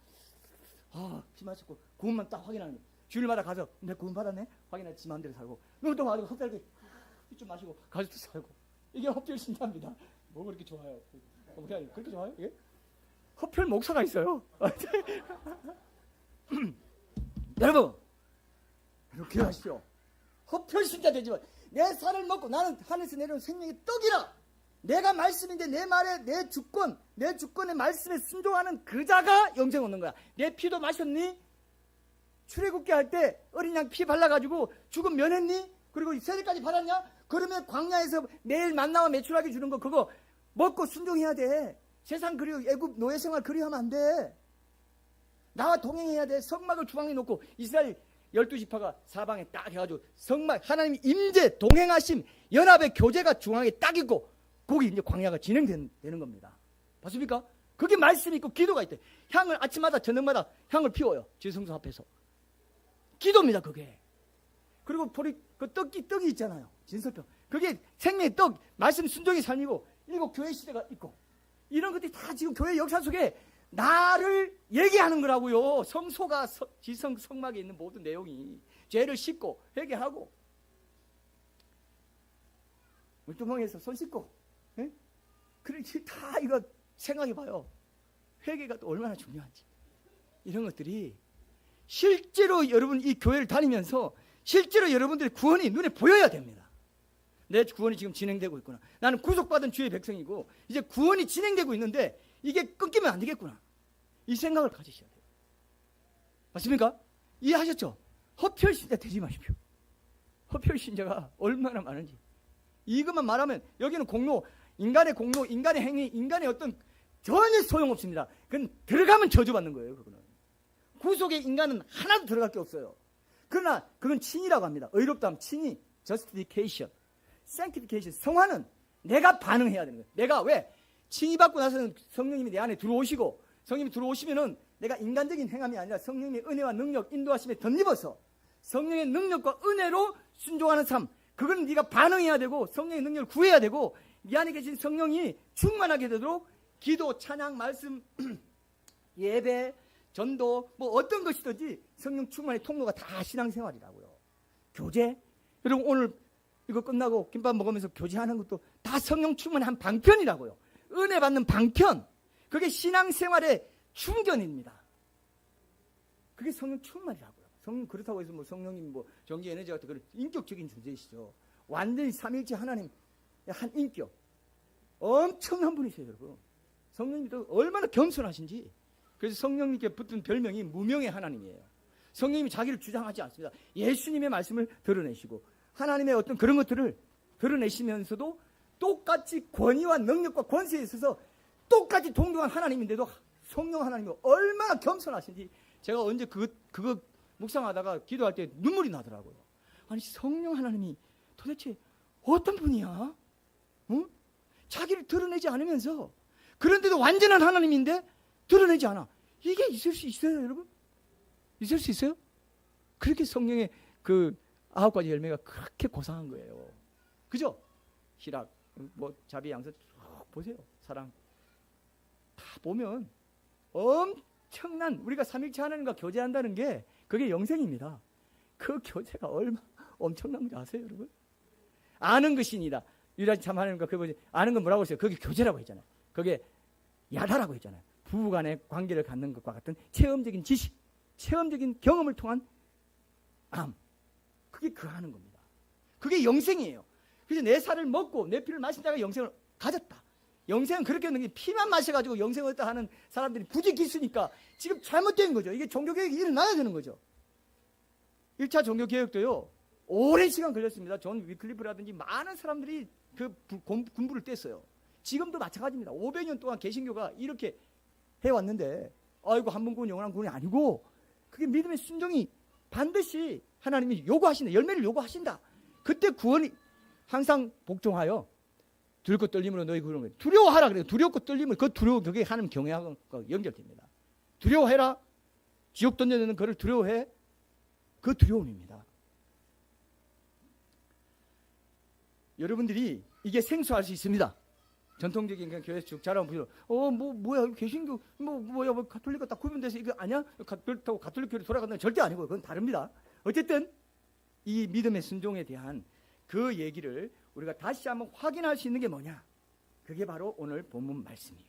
피 마셨고 구원만 딱 확인하는 거야. 주일마다 가서 내 구원 받았네? 확인하지 지 마음대로 살고 너도 마시고 헛살게 피 좀 마시고 가족도 살고 이게 허피얼신자입니다. 뭐 그렇게 좋아요? 그렇게 좋아요? 이게? 허피얼 목사가 있어요. 여러분 이렇게 하십시오. 허피얼신자 되지만 내 살을 먹고 나는 하늘에서 내려온 생명의 떡이라. 내가 말씀인데 내 말에 내 주권의 말씀에 순종하는 그 자가 영생 얻는 거야. 내 피도 마셨니? 출애굽기 할 때 어린 양 피 발라가지고 죽음 면했니? 그리고 세대까지 받았냐? 그러면 광야에서 매일 만나와 매출하게 주는 거 그거 먹고 순종해야 돼. 세상 그리워 애굽 노예 생활 그리워하면 안 돼. 나와 동행해야 돼. 성막을 중앙에 놓고 이스라엘 12지파가 사방에 딱 해가지고 성막 하나님 임재 동행하심 연합의 교제가 중앙에 딱 있고 거기 이제 광야가 진행되는 겁니다. 봤습니까? 그게 말씀이 있고 기도가 있대. 향을 아침마다 저녁마다 향을 피워요. 지성소 앞에서. 기도입니다, 그게. 그리고 그 떡이 있잖아요. 진설병. 그게 생명의 떡, 말씀 순종의 삶이고, 일곱 교회 시대가 있고, 이런 것들이 다 지금 교회 역사 속에 나를 얘기하는 거라고요. 성소가 지성 성막에 있는 모든 내용이 죄를 씻고 회개하고 물두멍에서 손 씻고, 예? 그렇게 다 이거 생각해 봐요. 회개가 또 얼마나 중요한지. 이런 것들이 실제로 여러분 이 교회를 다니면서 실제로 여러분들의 구원이 눈에 보여야 됩니다. 내 구원이 지금 진행되고 있구나. 나는 구속받은 주의 백성이고 이제 구원이 진행되고 있는데 이게 끊기면 안 되겠구나. 이 생각을 가지셔야 돼요. 맞습니까? 이해하셨죠? 허펼신자 되지 마십시오. 허펼신자가 얼마나 많은지. 이것만 말하면 여기는 공로, 인간의 공로, 인간의 행위, 인간의 어떤 전혀 소용없습니다. 그건 들어가면 저주받는 거예요. 그거는. 구속의 인간은 하나도 들어갈 게 없어요. 그러나 그건 칭이라고 합니다. 의롭다 하면 칭이 justification, sanctification, 성화는 내가 반응해야 되는 거예요. 내가 왜? 칭이 받고 나서는 성령님이 내 안에 들어오시고 성령님이 들어오시면은 내가 인간적인 행함이 아니라 성령님의 은혜와 능력, 인도하심에 덧입어서 성령의 능력과 은혜로 순종하는 삶, 그건 네가 반응해야 되고 성령의 능력을 구해야 되고 네 안에 계신 성령이 충만하게 되도록 기도, 찬양, 말씀, 예배, 전도 뭐 어떤 것이든지 성령 충만의 통로가 다 신앙생활이라고요. 교제, 여러분 오늘 이거 끝나고 김밥 먹으면서 교제하는 것도 다 성령 충만의 한 방편이라고요. 은혜 받는 방편, 그게 신앙생활의 충전입니다. 그게 성령 충만이라고요. 성령 그렇다고 해서 뭐 성령님 뭐 전기 에너지 같은 그런 인격적인 존재이시죠. 완전히 삼일째 하나님 한 인격, 엄청난 분이세요, 여러분. 성령님도 얼마나 겸손하신지. 그래서 성령님께 붙은 별명이 무명의 하나님이에요. 성령님이 자기를 주장하지 않습니다. 예수님의 말씀을 드러내시고 하나님의 어떤 그런 것들을 드러내시면서도 똑같이 권위와 능력과 권세에 있어서 똑같이 동등한 하나님인데도 성령 하나님이 얼마나 겸손하신지 제가 언제 그거 묵상하다가 기도할 때 눈물이 나더라고요. 아니 성령 하나님이 도대체 어떤 분이야? 응? 자기를 드러내지 않으면서 그런데도 완전한 하나님인데 드러내지 않아. 이게 있을 수 있어요, 여러분? 있을 수 있어요? 그렇게 성령의 그 9가지 열매가 그렇게 고상한 거예요. 그죠? 희락, 뭐 자비, 양선 쭉 보세요. 사랑 다 보면 엄청난 우리가 삼일체 하나님과 교제한다는 게 그게 영생입니다. 그 교제가 얼마나 엄청난 건지 아세요, 여러분? 아는 것이니다. 유일하신 참 하나님과 그분이 아는 건 뭐라고 했어요? 그게 교제라고 했잖아요. 그게 야다라고 했잖아요. 부부간의 관계를 갖는 것과 같은 체험적인 지식, 체험적인 경험을 통한 암. 그게 그 하는 겁니다. 그게 영생이에요. 그래서 내 살을 먹고 내 피를 마신다가 영생을 가졌다. 영생은 그렇게 하는 게 피만 마셔가지고 영생을 얻다 하는 사람들이 부지기수니까 지금 잘못된 거죠. 이게 종교개혁이 일어나야 되는 거죠. 1차 종교개혁도요. 오랜 시간 걸렸습니다. 존 위클리프라든지 많은 사람들이 그 군부를 뗐어요. 지금도 마찬가지입니다. 500년 동안 개신교가 이렇게 해왔는데 아이고 한 번 구원 영원한 구원이 아니고 그게 믿음의 순종이 반드시 하나님이 요구하신다. 열매를 요구하신다. 그때 구원이 항상 복종하여 두렵고 떨림으로 너희 그런 거예요. 두려워하라 그래요. 두렵고 떨림을 그 두려워 그게 하나님 경외하고 연결됩니다. 두려워해라. 지옥 던져내는 그를 두려워해. 그 두려움입니다. 여러분들이 이게 생소할 수 있습니다. 전통적인 그냥 교회에서 쭉 자라온 분들, 뭐야, 개신교, 뭐야, 가톨릭과 딱 구분돼서 이거 아니야? 그렇다고 가톨릭 교회로 돌아간다는 절대 아니고, 그건 다릅니다. 어쨌든, 이 믿음의 순종에 대한 그 얘기를 우리가 다시 한번 확인할 수 있는 게 뭐냐? 그게 바로 오늘 본문 말씀이에요.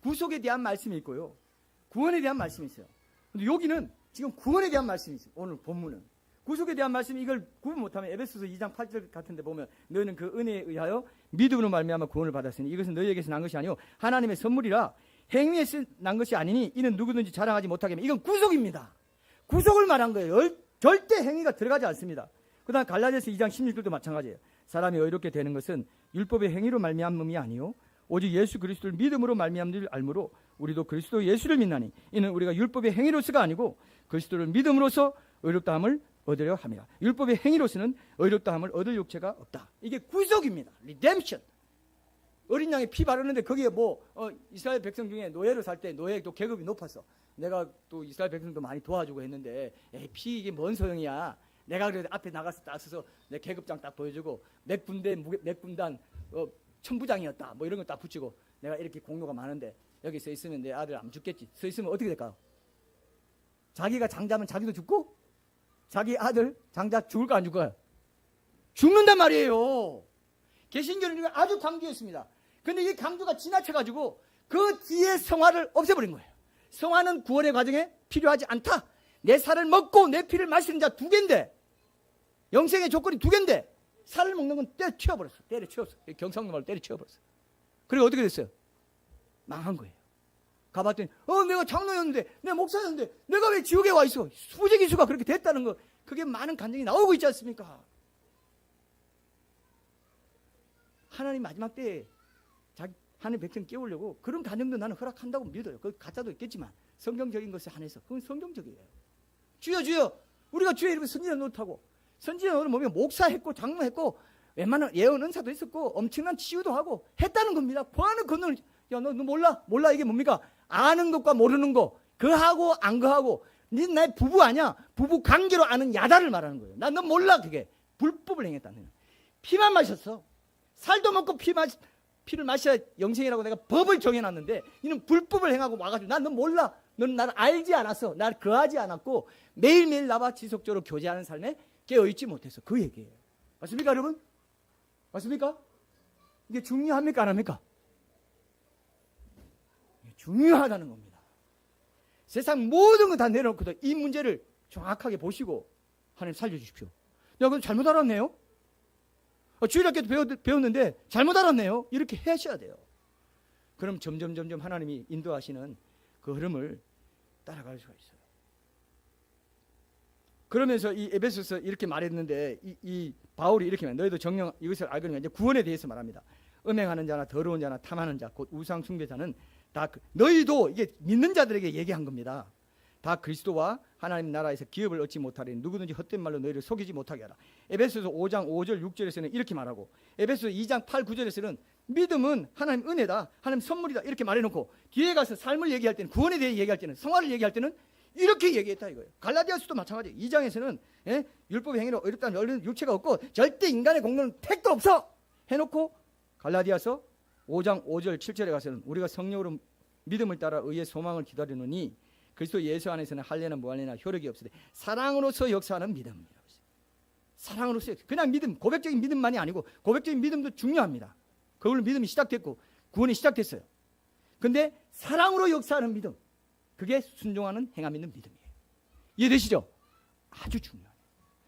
구속에 대한 말씀이 있고요. 구원에 대한 말씀이 있어요. 근데 여기는 지금 구원에 대한 말씀이 있어요. 오늘 본문은. 구속에 대한 말씀이 이걸 구분 못하면 에베소서 2장 8절 같은 데 보면 너희는 그 은혜에 의하여 믿음으로 말미암아 구원을 받았으니 이것은 너희에게서 난 것이 아니요 하나님의 선물이라 행위에서 난 것이 아니니 이는 누구든지 자랑하지 못하게 하면 이건 구속입니다. 구속을 말한 거예요. 절대 행위가 들어가지 않습니다. 그 다음 갈라디아서 2장 16절도 마찬가지예요. 사람이 의롭게 되는 것은 율법의 행위로 말미암음이 아니요 오직 예수 그리스도를 믿음으로 말미암을 알므로 우리도 그리스도 예수를 믿나니 이는 우리가 율법의 행위로서가 아니고 그리스도를 믿음으로써 의롭다함을 얻으려 합니다. 율법의 행위로서는 의롭다함을 얻을 육체가 없다. 이게 구속입니다. 리뎀션. 어린 양의 피 바르는데 거기에 이스라엘 백성 중에 노예로 살 때 노예도 계급이 높았어. 내가 또 이스라엘 백성도 많이 도와주고 했는데 피 이게 뭔 소용이야. 내가 그래도 앞에 나가서 딱 서서 내 계급장 딱 보여주고 몇 군대 몇 군단 천부장이었다 뭐 이런 거 딱 붙이고 내가 이렇게 공로가 많은데 여기 서 있으면 내 아들 안 죽겠지. 서 있으면 어떻게 될까요? 자기가 장자면 자기도 죽고 자기 아들 장자 죽을까 안 죽을까요? 죽는단 말이에요. 개신교는 아주 강조했습니다. 근데 이 강조가 지나쳐가지고 그 뒤에 성화를 없애버린 거예요. 성화는 구원의 과정에 필요하지 않다. 내 살을 먹고 내 피를 마시는 자 2개인데 영생의 조건이 2개인데 살을 먹는 건 때려치워버렸어. 때려치웠어. 경상도 말로 때려치워버렸어. 그리고 어떻게 됐어요? 망한 거예요. 가봤더니 내가 장로였는데 내가 목사였는데 내가 왜 지옥에 와 있어? 수재기수가 그렇게 됐다는 거 그게 많은 간증이 나오고 있지 않습니까? 하나님 마지막 때에 하나님 백성 깨우려고 그런 간증도 나는 허락한다고 믿어요. 그 가짜도 있겠지만 성경적인 것에 한해서 그건 성경적이에요. 주여 우리가 주의 이름에 선지자 노릇하고 선지자 노릇 보면 목사했고 장로했고 웬만한 예언 은사도 있었고 엄청난 치유도 하고 했다는 겁니다. 구하는 권능을 야 너 몰라 이게 뭡니까? 아는 것과 모르는 거 그하고 안 그하고 니 나의 부부 아니야? 부부 관계로 아는 야단을 말하는 거예요. 난 너 몰라. 그게 불법을 행했다는. 피만 마셨어. 살도 먹고 피를 마셔야 영생이라고 내가 법을 정해놨는데 이는 불법을 행하고 와가지고 난 너 몰라. 너는 나를 알지 않았어. 나를 거하지 않았고 매일매일 나와 지속적으로 교제하는 삶에 깨어있지 못했어. 그 얘기예요. 맞습니까 여러분? 맞습니까? 이게 중요합니까 안 합니까? 중요하다는 겁니다. 세상 모든 거 다 내려놓고도 이 문제를 정확하게 보시고 하나님 살려주십시오. 야, 그럼 잘못 알았네요? 주일학교도 배웠는데 잘못 알았네요? 이렇게 하셔야 돼요. 그럼 점점 하나님이 인도하시는 그 흐름을 따라갈 수가 있어요. 그러면서 이 에베소서 이렇게 말했는데 이 바울이 이렇게 말해요. 너희도 정령 이것을 알거니와 이제 구원에 대해서 말합니다. 음행하는 자나 더러운 자나 탐하는 자 곧 우상 숭배자는 다 너희도 이게 믿는 자들에게 얘기한 겁니다. 다 그리스도와 하나님 나라에서 기업을 얻지 못하리니 누구든지 헛된 말로 너희를 속이지 못하게 하라. 에베소서 5장 5절 6절에서는 이렇게 말하고 에베소서 2장 8, 9절에서는 믿음은 하나님 은혜다. 하나님 선물이다. 이렇게 말해놓고 뒤에 가서 삶을 얘기할 때는 구원에 대해 얘기할 때는 성화를 얘기할 때는 이렇게 얘기했다 이거예요. 갈라디아서도 마찬가지. 2장에서는 율법의 행위로 어렵다는 얼른 육체가 없고 절대 인간의 공로는 택도 없어 해놓고 갈라디아서 5장 5절 7절에 가서는 우리가 성령으로 믿음을 따라 의의 소망을 기다리노니 그리스도 예수 안에서는 할례나 무할례나 효력이 없으되 사랑으로서 역사하는 믿음이라고 했어요. 사랑으로서 그냥 믿음, 고백적인 믿음만이 아니고 고백적인 믿음도 중요합니다. 그걸로 믿음이 시작됐고 구원이 시작됐어요. 근데 사랑으로 역사하는 믿음, 그게 순종하는 행함 있는 믿음이에요. 이해되시죠? 아주 중요해요.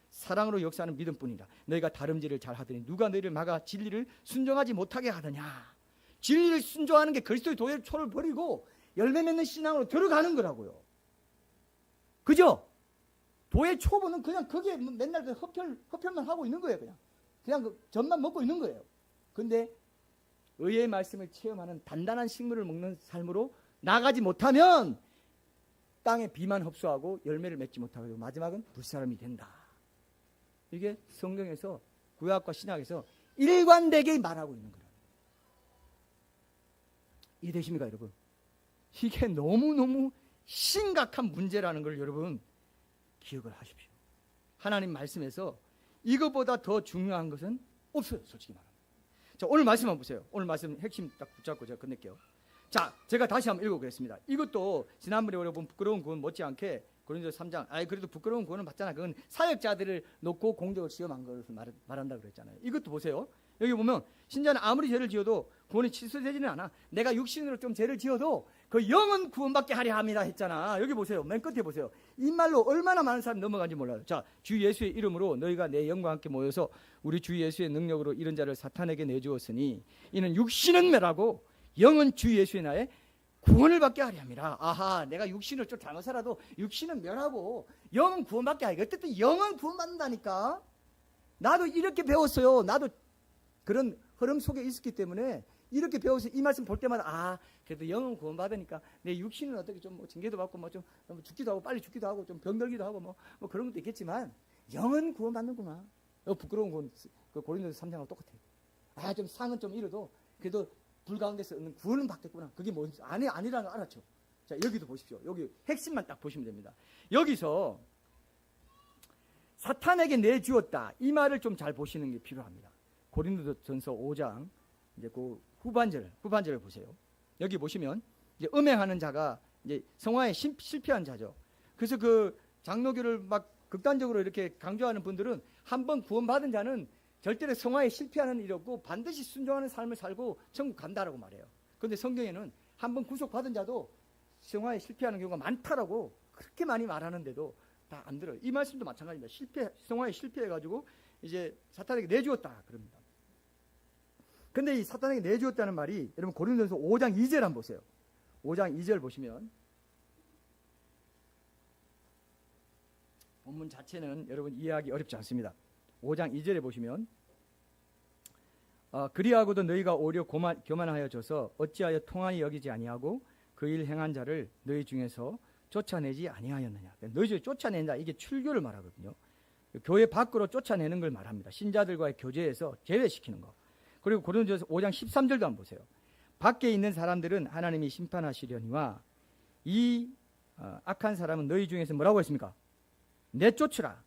사랑으로 역사하는 믿음뿐이라 너희가 다름질을 잘하더니 누가 너희를 막아 진리를 순종하지 못하게 하더냐. 진리를 순종하는 게 그리스도의 도의 초를 버리고 열매 맺는 신앙으로 들어가는 거라고요. 그죠? 도의 초보는 그냥 거기에 맨날 그 흡혈만 하고 있는 거예요. 그냥 그 젖만 먹고 있는 거예요. 근데 의의 말씀을 체험하는 단단한 식물을 먹는 삶으로 나가지 못하면 땅에 비만 흡수하고 열매를 맺지 못하고 마지막은 불사람이 된다. 이게 성경에서 구약과 신약에서 일관되게 말하고 있는 거예요. 이해되십니까 여러분? 이게 너무너무 심각한 문제라는 걸 여러분 기억을 하십시오. 하나님 말씀에서 이것보다 더 중요한 것은 없어요. 솔직히 말하면. 자, 오늘 말씀 한번 보세요. 오늘 말씀 핵심 딱 붙잡고 제가 끝낼게요. 자, 제가 다시 한번 읽어보겠습니다. 이것도 지난번에 여러분 부끄러운 구원 못지않게 고린도서 3장 그래도 부끄러운 구원은 맞잖아. 그건 사역자들을 놓고 공적을 시험한 것을 말한다 그랬잖아요. 이것도 보세요. 여기 보면 신자는 아무리 죄를 지어도 구원이 취소되지는 않아. 내가 육신으로 좀 죄를 지어도 그 영은 구원받게 하려 합니다 했잖아. 여기 보세요. 맨 끝에 보세요. 이 말로 얼마나 많은 사람이 넘어간지 몰라요. 자, 주 예수의 이름으로 너희가 내 영과 함께 모여서 우리 주 예수의 능력으로 이런 자를 사탄에게 내주었으니 이는 육신은 멸하고 영은 주 예수의 나에 구원을 받게 하려 함이라. 아하, 내가 육신을 좀 잘못 살아도 육신은 멸하고 영은 구원받게 하려. 어쨌든 영은 구원받는다니까. 나도 이렇게 배웠어요. 나도 그런 흐름 속에 있었기 때문에 이렇게 배워서 이 말씀 볼 때마다 그래도 영은 구원받으니까 내 육신은 어떻게 좀 징계도 받고 뭐 좀 죽기도 하고 빨리 죽기도 하고 좀 병들기도 하고 뭐 그런 것도 있겠지만 영은 구원받는구나. 부끄러운 구원 그 고린도서 3장하고 똑같아요. 좀 상은 좀 잃어도 그래도 불 가운데서 얻는 구원은 받겠구나. 그게 뭔지 아니라는 걸 알았죠. 자, 여기도 보십시오. 여기 핵심만 딱 보시면 됩니다. 여기서 사탄에게 내주었다. 이 말을 좀 잘 보시는 게 필요합니다. 고린도전서 5장 이제 그 후반절을 보세요. 여기 보시면 이제 음행하는 자가 이제 성화에 실패한 자죠. 그래서 그 장로교를 막 극단적으로 이렇게 강조하는 분들은 한번 구원받은 자는 절대로 성화에 실패하는 일이 없고 반드시 순종하는 삶을 살고 천국 간다라고 말해요. 그런데 성경에는 한번 구속받은 자도 성화에 실패하는 경우가 많다라고 그렇게 많이 말하는데도 다 안 들어요. 이 말씀도 마찬가지입니다. 성화에 실패해가지고 이제 사탄에게 내주었다 그럽니다. 근데 이 사탄에게 내주었다는 말이 여러분 고린도전서 5장 2절 한번 보세요. 5장 2절 보시면 본문 자체는 여러분 이해하기 어렵지 않습니다. 5장 2절에 보시면 그리하고도 너희가 오히려 교만하여져서 어찌하여 통한이 여기지 아니하고 그 일 행한 자를 너희 중에서 쫓아내지 아니하였느냐. 너희 중에 쫓아낸다. 이게 출교를 말하거든요. 교회 밖으로 쫓아내는 걸 말합니다. 신자들과의 교제에서 제외시키는 거. 그리고 고린도전서 5장 13절도 한번 보세요. 밖에 있는 사람들은 하나님이 심판하시려니와 이 악한 사람은 너희 중에서 뭐라고 했습니까? 내쫓으라.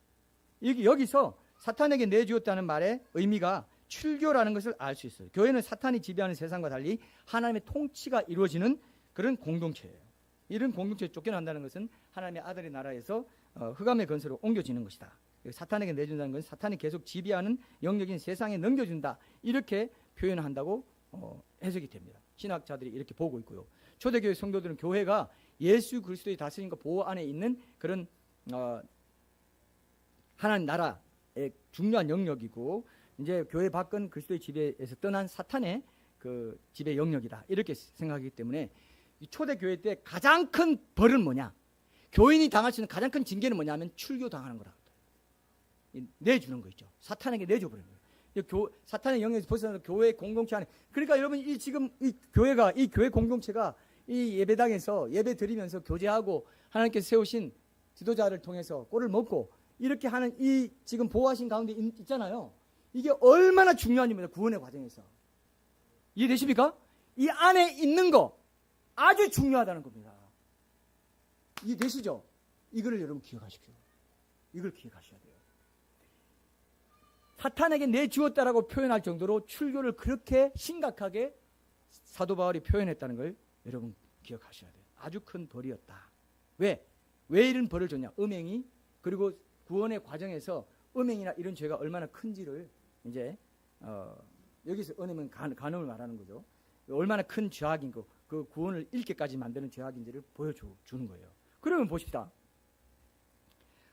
여기서 사탄에게 내주었다는 말의 의미가 출교라는 것을 알 수 있어요. 교회는 사탄이 지배하는 세상과 달리 하나님의 통치가 이루어지는 그런 공동체예요. 이런 공동체에 쫓겨난다는 것은 하나님의 아들의 나라에서 흑암의 건설로 옮겨지는 것이다. 사탄에게 내준다는 것은 사탄이 계속 지배하는 영역인 세상에 넘겨준다. 이렇게 표현한다고 해석이 됩니다. 신학자들이 이렇게 보고 있고요. 초대교회 성도들은 교회가 예수 그리스도의 다스림과 보호 안에 있는 그런 하나님 나라의 중요한 영역이고 이제 교회 밖은 그리스도의 지배에서 떠난 사탄의 그 지배 영역이다. 이렇게 생각하기 때문에 이 초대교회 때 가장 큰 벌은 뭐냐? 교인이 당할 수 있는 가장 큰 징계는 뭐냐면 출교당하는 거라. 내주는 거 있죠. 사탄에게 내줘버리는 거예요. 사탄의 영역에서 벗어나서 교회 공동체 안에. 그러니까 여러분 지금 이 교회 공동체가 이 예배당에서 예배 드리면서 교제하고 하나님께서 세우신 지도자를 통해서 꼴을 먹고 이렇게 하는 이 지금 보호하신 가운데 있잖아요. 이게 얼마나 중요한입니다. 구원의 과정에서. 이해되십니까? 이 안에 있는 거 아주 중요하다는 겁니다. 이해되시죠? 이거를 여러분 기억하십시오. 이걸 기억하셔야 돼요. 사탄에게 내주었다라고 표현할 정도로 출교를 그렇게 심각하게 사도 바울이 표현했다는 걸 여러분 기억하셔야 돼요. 아주 큰 벌이었다. 왜 이런 벌을 줬냐? 음행이 그리고 구원의 과정에서 음행이나 이런 죄가 얼마나 큰지를 이제 여기서 은혜는 간음을 말하는 거죠. 얼마나 큰 죄악인 거, 그 구원을 잃게까지 만드는 죄악인지를 보여주는 거예요. 그러면 보십시다.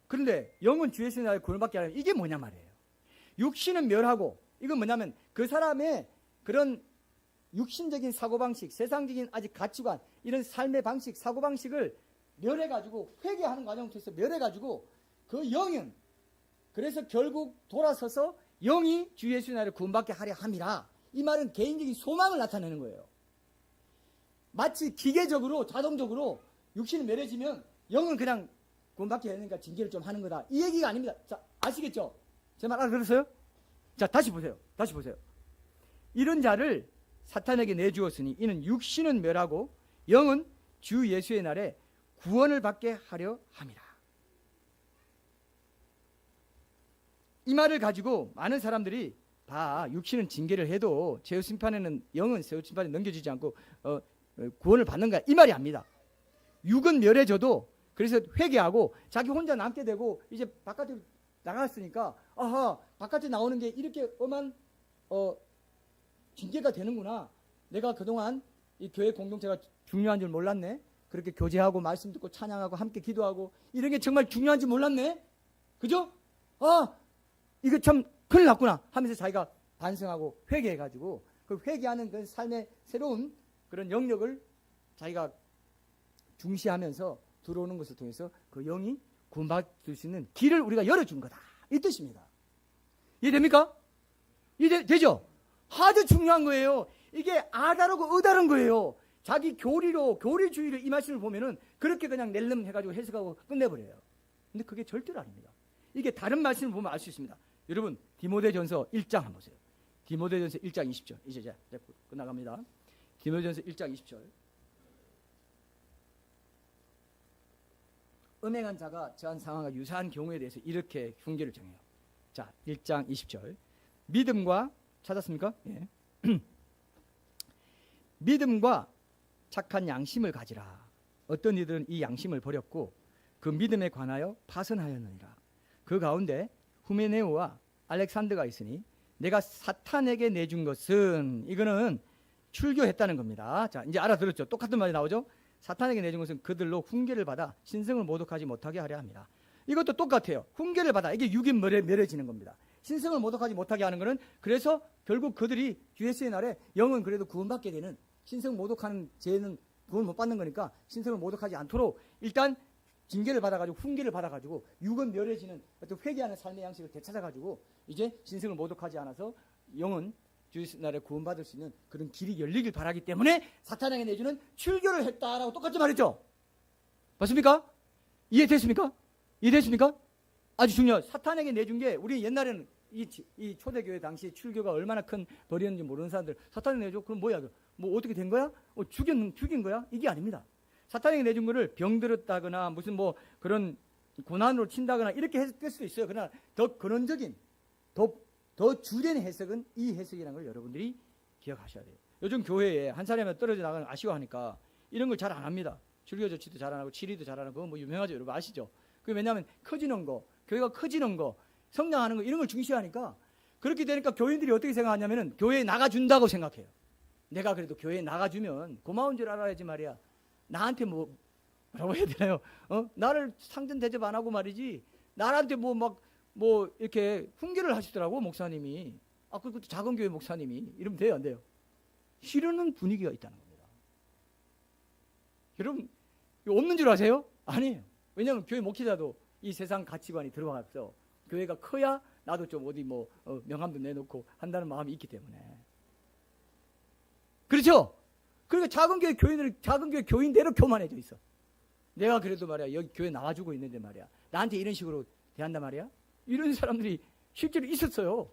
그런데 영은 주 예수의 나라에 구원을 받게 하려면 이게 뭐냐 말이에요. 육신은 멸하고 이건 뭐냐면 그 사람의 그런 육신적인 사고방식, 세상적인 아직 가치관, 이런 삶의 방식, 사고방식을 멸해가지고 회개하는 과정을 통해서 멸해가지고 그 영은 그래서 결국 돌아서서 영이 주 예수의 나라를 구원받게 하려 함이라. 이 말은 개인적인 소망을 나타내는 거예요. 마치 기계적으로 자동적으로 육신이 멸해지면 영은 그냥 구원받게 되니까 징계를 좀 하는 거다. 이 얘기가 아닙니다. 자, 아시겠죠? 제 말 알아들었어요? 자, 다시 보세요. 이런 자를 사탄에게 내주었으니 이는 육신은 멸하고 영은 주 예수의 날에 구원을 받게 하려 함이라. 이 말을 가지고 많은 사람들이 육신은 징계를 해도 제후 심판에는 영은 제후 심판에 넘겨지지 않고 구원을 받는 거야. 이 말이 아닙니다. 육은 멸해져도 그래서 회개하고 자기 혼자 남게 되고 이제 바깥으로 나갔으니까 바깥에 나오는 게 이렇게 엄한 징계가 되는구나. 내가 그동안 이 교회 공동체가 중요한 줄 몰랐네. 그렇게 교제하고 말씀 듣고 찬양하고 함께 기도하고 이런 게 정말 중요한지 몰랐네. 그죠? 이거 참 큰일 났구나 하면서 자기가 반성하고 회개해가지고 그 회개하는 그 삶의 새로운 그런 영역을 자기가 중시하면서 들어오는 것을 통해서 그 영이 구원받을 수 있는 길을 우리가 열어준 거다. 이 뜻입니다. 이해됩니까? 이해되죠? 아주 중요한 거예요. 이게 아다르고 의다른 거예요. 자기 교리주의로 이 말씀을 보면은 그렇게 그냥 낼름 해가지고 해석하고 끝내버려요. 근데 그게 절대로 아닙니다. 이게 다른 말씀을 보면 알 수 있습니다. 여러분 디모데전서 1장 한번 보세요. 디모데전서 1장 20절 이제 끝나갑니다. 디모데전서 1장 20절. 음행한 자가 저한 상황과 유사한 경우에 대해서 이렇게 훈계를 정해요. 자, 1장 20절. 믿음과 찾았습니까? 예. 믿음과 착한 양심을 가지라. 어떤 이들은 이 양심을 버렸고 그 믿음에 관하여 파선하였느니라. 그 가운데 후메네오와 알렉산더가 있으니 내가 사탄에게 내준 것은, 이거는 출교했다는 겁니다. 자, 이제 알아들었죠? 똑같은 말이 나오죠? 사탄에게 내준 것은 그들로 훈계를 받아 신성을 모독하지 못하게 하려 합니다. 이것도 똑같아요. 훈계를 받아, 이게 육이 멸해지는 겁니다. 신성을 모독하지 못하게 하는 것은, 그래서 결국 그들이 US의 날에 영은 그래도 구원받게 되는, 신성 모독하는 죄는 구원 못 받는 거니까 신성을 모독하지 않도록 일단 징계를 받아가지고 훈계를 받아가지고 육은 멸해지는 어떤 회개하는 삶의 양식을 되찾아가지고 이제 신성을 모독하지 않아서 영은 주의 날에 구원받을 수 있는 그런 길이 열리길 바라기 때문에 사탄에게 내주는 출교를 했다라고 똑같이 말했죠. 맞습니까? 이해됐습니까? 이해됐습니까? 아주 중요해요. 사탄에게 내준 게, 우리 옛날에는 이 초대교회 당시 출교가 얼마나 큰 벌이었는지 모르는 사람들, 사탄에게 내줘? 그럼 뭐야? 뭐 어떻게 된 거야? 죽인 거야? 이게 아닙니다. 사탄에게 내준 거를 병들었다거나 무슨 뭐 그런 고난으로 친다거나 이렇게 해석될 수도 있어요. 그러나 더 근원적인, 더 주된 해석은 이 해석이라는 걸 여러분들이 기억하셔야 돼요. 요즘 교회에 한 사람이 떨어져 나가는 거 아쉬워하니까 이런 걸 잘 안 합니다. 출교 조치도 잘 안 하고 치리도 잘 안 하고, 그거 뭐 유명하죠. 여러분 아시죠? 그게 왜냐하면 커지는 거, 교회가 커지는 거, 성장하는 거, 이런 걸 중시하니까, 그렇게 되니까 교인들이 어떻게 생각하냐면은 교회에 나가준다고 생각해요. 내가 그래도 교회에 나가주면 고마운 줄 알아야지 말이야. 나한테 뭐라고 해야 되나요? 나를 상전 대접 안 하고 말이지, 나한테 뭐 이렇게 훈계를 하시더라고, 목사님이. 그것도 작은 교회 목사님이. 이러면 돼요, 안 돼요? 싫어하는 분위기가 있다는 겁니다. 여러분, 이거 없는 줄 아세요? 아니에요. 왜냐하면 교회 목회자도 이 세상 가치관이 들어가서 교회가 커야 나도 좀 어디 명함도 내놓고 한다는 마음이 있기 때문에. 그렇죠? 그러니까 작은 교회 교인들은 작은 교회 교인대로 교만해져 있어. 내가 그래도 말이야, 여기 교회 나와주고 있는데 말이야, 나한테 이런 식으로 대한단 말이야? 이런 사람들이 실제로 있었어요.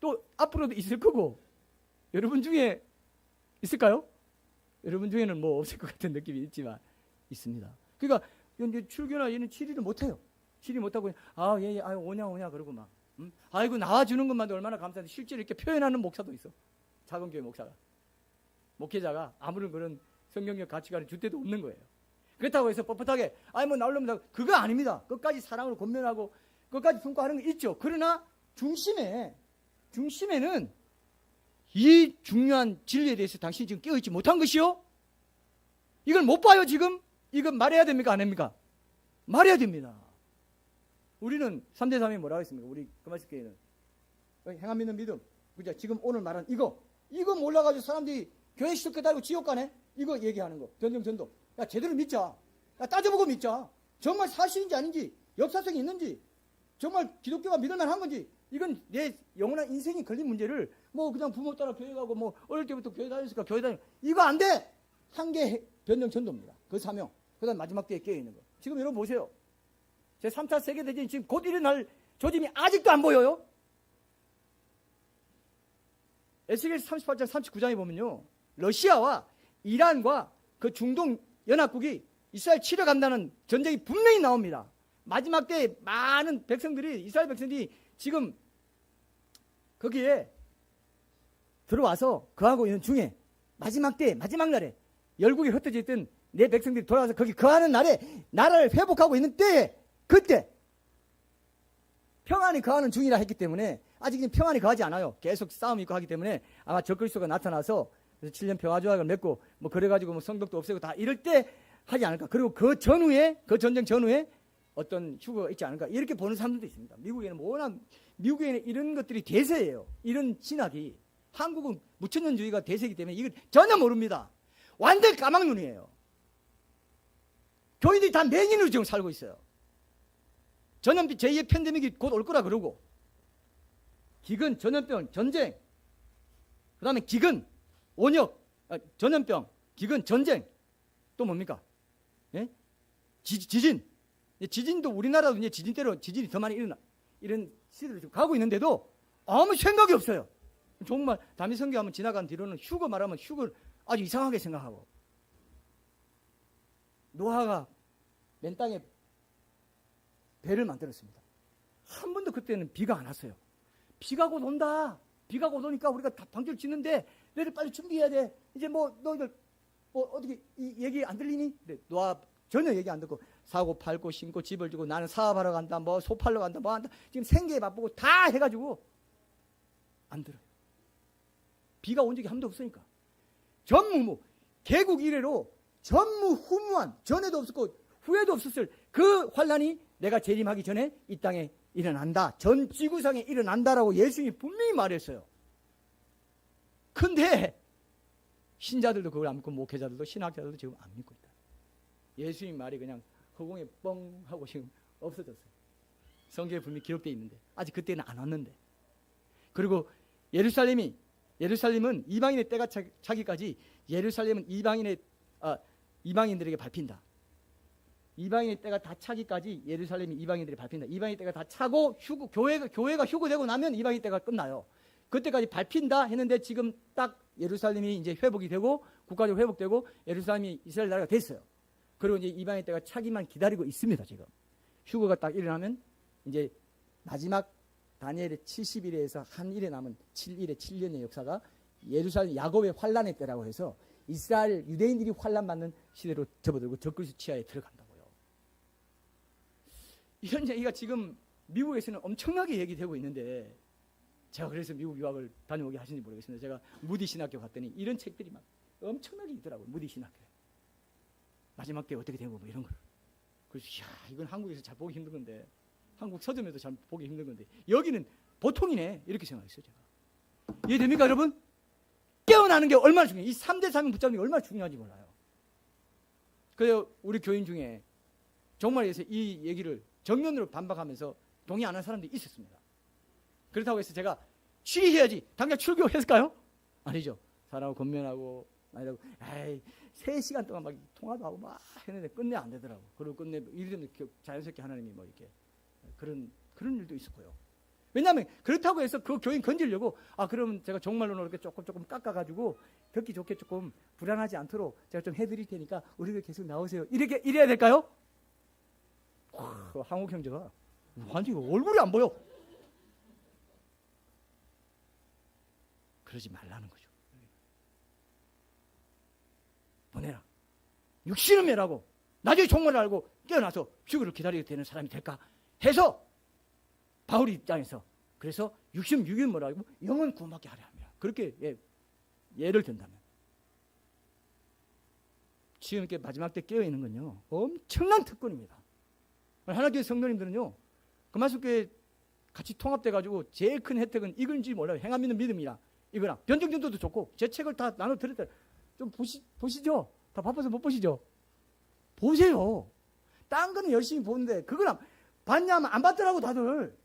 또 앞으로도 있을 거고. 여러분 중에 있을까요? 여러분 중에는 뭐 없을 것 같은 느낌이 있지만 있습니다. 그러니까 이제 출교나 얘는 치리를 못해요. 치리 못하고 얘 오냐 그러고 막 아이고 나와주는 것만도 얼마나 감사한데, 실제로 이렇게 표현하는 목사도 있어. 작은 교회 목회자가 아무런 그런 성경적 가치관을 줄 때도 없는 거예요. 그렇다고 해서 뻣뻣하게 나오려면 그거 아닙니다. 끝까지 사랑으로 권면하고 끝까지 품고하는 거 있죠. 그러나 중심에는 이 중요한 진리에 대해서 당신이 지금 깨어있지 못한 것이요? 이걸 못 봐요 지금? 이건 말해야 됩니까 안 합니까? 말해야 됩니다. 우리는 3대3이 뭐라고 했습니까? 우리 금화식교회는 행함 믿는 믿음, 그죠? 지금 오늘 말한 이거 몰라가지고 사람들이 교회 시설 깨달고 지옥 가네? 이거 얘기하는 거. 전도. 야, 제대로 믿자. 야, 따져보고 믿자. 정말 사실인지 아닌지, 역사성이 있는지, 정말 기독교가 믿을만 한 건지, 이건 내 영원한 인생이 걸린 문제를 그냥 부모 따라 교회 가고 어릴 때부터 교회 다녔으니까 교회 다니고, 이거 안 돼! 한계 변정 전도입니다. 그 사명. 그 다음 마지막 때에 깨어있는 거. 지금 여러분 보세요. 제 3차 세계대전이 지금 곧 일어날 조짐이 아직도 안 보여요? 에스겔 38장 39장에 보면요, 러시아와 이란과 그 중동 연합국이 이스라엘 치러 간다는 전쟁이 분명히 나옵니다. 마지막 때에 많은 이스라엘 백성들이 지금 거기에 들어와서 거하고 있는 중에 마지막 날에 열국에 흩어져 있던 내 백성들이 돌아와서 거기 거하는 날에 나라를 회복하고 있는 때에, 그때 평안히 거하는 중이라 했기 때문에, 아직 평안히 거하지 않아요. 계속 싸움이 있고 하기 때문에 아마 적그리스도가 나타나서 7년 평화조약을 맺고 그래가지고 성벽도 없애고 다 이럴 때 하지 않을까. 그리고 그 전쟁 전후에 어떤 휴거가 있지 않을까, 이렇게 보는 사람들도 있습니다. 미국에는 이런 것들이 대세예요. 이런 신학이. 한국은 무천년주의가 대세이기 때문에 이걸 전혀 모릅니다. 완전 까막눈이에요. 교인들이 다 맹인으로 지금 살고 있어요. 전염병 제2의 팬데믹이 곧 올 거라 그러고, 기근, 전염병, 전쟁, 그 다음에 기근, 온역, 전염병, 기근, 전쟁, 또 뭡니까? 예? 지진. 지진도 우리나라도 이제 지진이 더 많이 이런 시대로 지금 가고 있는데도 아무 생각이 없어요. 정말 담임 선교하면 지나간 뒤로는 휴거 말하면 아주 이상하게 생각하고, 노아가 맨 땅에 배를 만들었습니다. 한 번도 그때는 비가 안 왔어요. 비가 곧 온다. 비가 곧 오니까 우리가 다 방주를 짓는데 너희들 빨리 준비해야 돼. 이제 뭐 너희들 뭐 어떻게 이 얘기 안 들리니? 네, 노아 전혀 얘기 안 듣고 사고 팔고 심고 집을 주고 나는 사업하러 간다. 뭐 소 팔러 간다. 뭐 한다. 지금 생계에 바쁘고 다 해가지고 안 들어요. 비가 온 적이 한 번도 없으니까. 전무무 개국 이래로 전무후무한, 전에도 없었고 후에도 없었을 그 환란이 내가 재림하기 전에 이 땅에 일어난다. 전 지구상에 일어난다라고 예수님이 분명히 말했어요. 근데 신자들도 그걸 안 믿고 목회자들도 신학자들도 지금 안 믿고 있다. 예수님 말이 그냥 허공에 뻥 하고 지금 없어졌어요. 성경에 분명히 기록되어 있는데 아직 그때는 안 왔는데. 그리고 예루살렘은 이방인의 때가 차기까지 예루살렘은 이방인들에게 밟힌다. 이방인의 때가 다 차기까지 예루살렘이 이방인들이 밟힌다. 이방인의 때가 다 차고 교회가 휴거되고 나면 이방인 때가 끝나요. 그때까지 밟힌다 했는데 지금 딱 예루살렘이 이제 회복이 되고 국가적으로 회복되고 예루살렘이 이스라엘 나라가 됐어요. 그리고 이제 이방인 때가 차기만 기다리고 있습니다. 지금 휴거가 딱 일어나면 이제 마지막 다니엘의 70일에서 한 일에 남은 7일의 7년의 역사가 예루살렘 야곱의 환란의 때라고 해서 이스라엘 유대인들이 환란 받는 시대로 접어들고 적그리스도 치하에 들어간다고요. 이런 얘기가 지금 미국에서는 엄청나게 얘기되고 있는데 제가 그래서 미국 유학을 다녀오게 하시는지 모르겠습니다. 제가 무디 신학교 갔더니 이런 책들이 막 엄청나게 있더라고요. 무디 신학교에. 마지막 때 어떻게 되고 뭐 이런 걸. 그래서 이건 한국에서 잘 보기 힘든 건데 한국 서점에도 잘 보기 힘든 건데 여기는 보통이네 이렇게 생각했어요. 제가. 이해됩니까 여러분? 깨어나는 게 얼마나 중요해요. 이 3대 사명 붙잡는 게 얼마나 중요한지 몰라요. 그래서 우리 교인 중에 정말 이 얘기를 정면으로 반박하면서 동의 안 한 사람들이 있었습니다. 그렇다고 해서 제가 취해야지 당장 출교했을까요? 아니죠. 사람하고 건면하고 아니라고 3시간 동안 막 통화도 하고 막 했는데 끝내 안 되더라고. 그리고 끝내 이러면 자연스럽게 하나님이 뭐 이렇게 그런 일도 있었고요. 왜냐하면 그렇다고 해서 그 교인 건지려고 그러면 제가 정말로 이렇게 조금 깎아가지고 듣기 좋게 조금 불안하지 않도록 제가 좀 해드릴 테니까 우리가 계속 나오세요. 이래야 될까요? 한국 형제가 완전히 얼굴이 안 보여. 그러지 말라는 거죠. 보내라. 육신은 매라고 나중에 종말을 알고 깨어나서 휴거를 기다리게 되는 사람이 될까 해서 바울 입장에서 그래서 66일 뭐라고 영은 구원받게 하려 합니다. 그렇게 예를 든다면 지금 이렇게 마지막 때 깨어있는 건요 엄청난 특권입니다. 하나교회 성도님들은요 금화숙교회 같이 통합돼가지고 제일 큰 혜택은 이건지 몰라요. 행함 믿는 믿음이라 이거랑 변정전도도 좋고 제 책을 다 나눠 드렸다. 좀 보시죠. 다 바빠서 못 보시죠. 보세요. 딴 거는 열심히 보는데 그거랑 봤냐 하면 안 봤더라고 다들.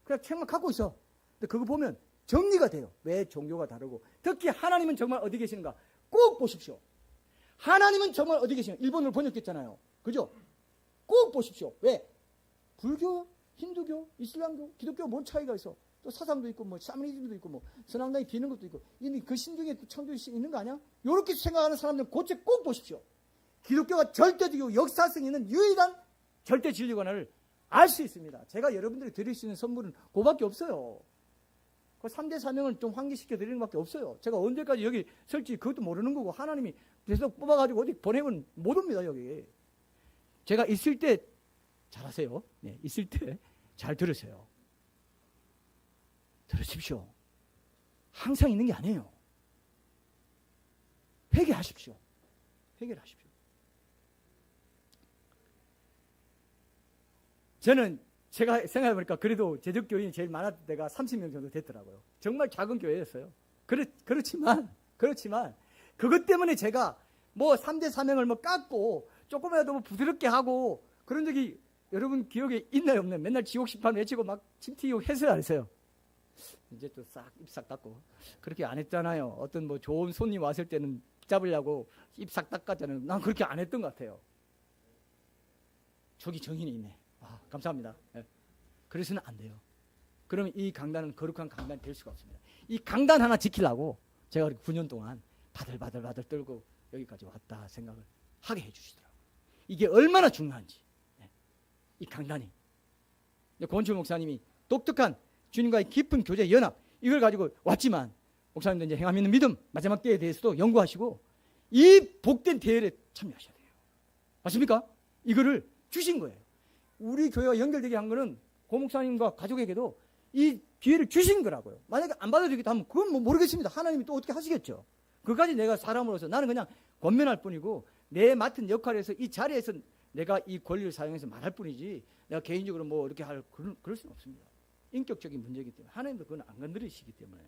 그냥 책만 갖고 있어. 근데 그거 보면 정리가 돼요. 왜 종교가 다르고 특히 하나님은 정말 어디 계시는가 꼭 보십시오. 하나님은 정말 어디 계시는가 일본어로 번역됐잖아요. 그죠? 꼭 보십시오. 왜? 불교, 힌두교, 이슬람교, 기독교 뭔 차이가 있어? 또 사상도 있고 뭐 샤머니즘도 있고 뭐 선왕당이 비는 것도 있고 그 신중에 또 창조시 있는 거 아니야? 이렇게 생각하는 사람들은 그 책 꼭 보십시오. 기독교가 절대적이고 역사성 있는 유일한 절대 진리관을 알 수 있습니다. 제가 여러분들이 드릴 수 있는 선물은 그거밖에 없어요. 그 3대 사명을 좀 환기시켜 드리는 것밖에 없어요. 제가 언제까지 여기 설지 그것도 모르는 거고 하나님이 계속 뽑아가지고 어디 보내면 못 옵니다. 여기 제가 있을 때 잘하세요. 네, 있을 때 잘 들으세요. 들으십시오. 항상 있는 게 아니에요. 회개하십시오. 회개를 하십시오. 저는 제가 생각해보니까 그래도 제적교인이 제일 많았던 때가 30명 정도 됐더라고요. 정말 작은 교회였어요. 그렇지만 그것 때문에 제가 뭐 3대 사명을 뭐 깎고 조금이라도 뭐 부드럽게 하고 그런 적이 여러분 기억에 있나요 없나요? 맨날 지옥 심판 외치고 막 침튀고 했어요 안 했어요? 이제 또 입 싹 닦고 그렇게 안 했잖아요. 어떤 뭐 좋은 손님 왔을 때는 잡으려고 입 싹 닦았잖아요. 난 그렇게 안 했던 것 같아요. 저기 정인이 있네. 감사합니다. 네. 그래서는 안 돼요. 그러면 이 강단은 거룩한 강단이 될 수가 없습니다. 이 강단 하나 지키려고 제가 9년 동안 바들바들 떨고 여기까지 왔다 생각을 하게 해주시더라고요. 이게 얼마나 중요한지. 이 강단이. 권춘 목사님이 독특한 주님과의 깊은 교제 연합 이걸 가지고 왔지만 목사님도 이제 행함 있는 믿음 마지막 때에 대해서도 연구하시고 이 복된 대열에 참여하셔야 돼요. 맞습니까? 이거를 주신 거예요. 우리 교회와 연결되게 한 거는 고 목사님과 가족에게도 이 기회를 주신 거라고요. 만약에 안 받아들이겠다 하면 그건 뭐 모르겠습니다. 하나님이 또 어떻게 하시겠죠. 그까지 내가 사람으로서 나는 그냥 권면할 뿐이고 내 맡은 역할에서 이 자리에서 내가 이 권리를 사용해서 말할 뿐이지 내가 개인적으로 뭐 이렇게 할 그럴 수는 없습니다. 인격적인 문제이기 때문에 하나님도 그건 안 건드리시기 때문에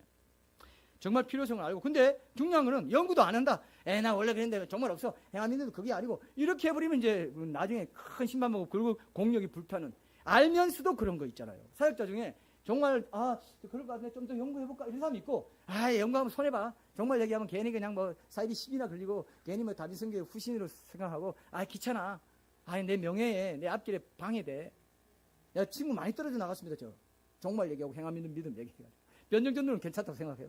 정말 필요성을 알고 근데 중요한 거는 연구도 안 한다. 나 원래 그랬는데 정말 없어. 행함인데도 그게 아니고 이렇게 해버리면 이제 나중에 큰 신만 먹고 그리고 공력이 불타는 알면서도 그런 거 있잖아요. 사역자 중에 정말 그럴 것 같은데 좀 더 연구해볼까 이런 사람이 있고 연구하면 손해봐. 정말 얘기하면 괜히 그냥 뭐 사이비 10이나 걸리고 괜히 뭐 다비성교회 후신으로 생각하고 귀찮아. 내 명예에 내 앞길에 방해돼. 내가 친구 많이 떨어져 나갔습니다. 저 정말 얘기하고 행함 있는 믿음 얘기해가지고 변정전도는 괜찮다고 생각해요.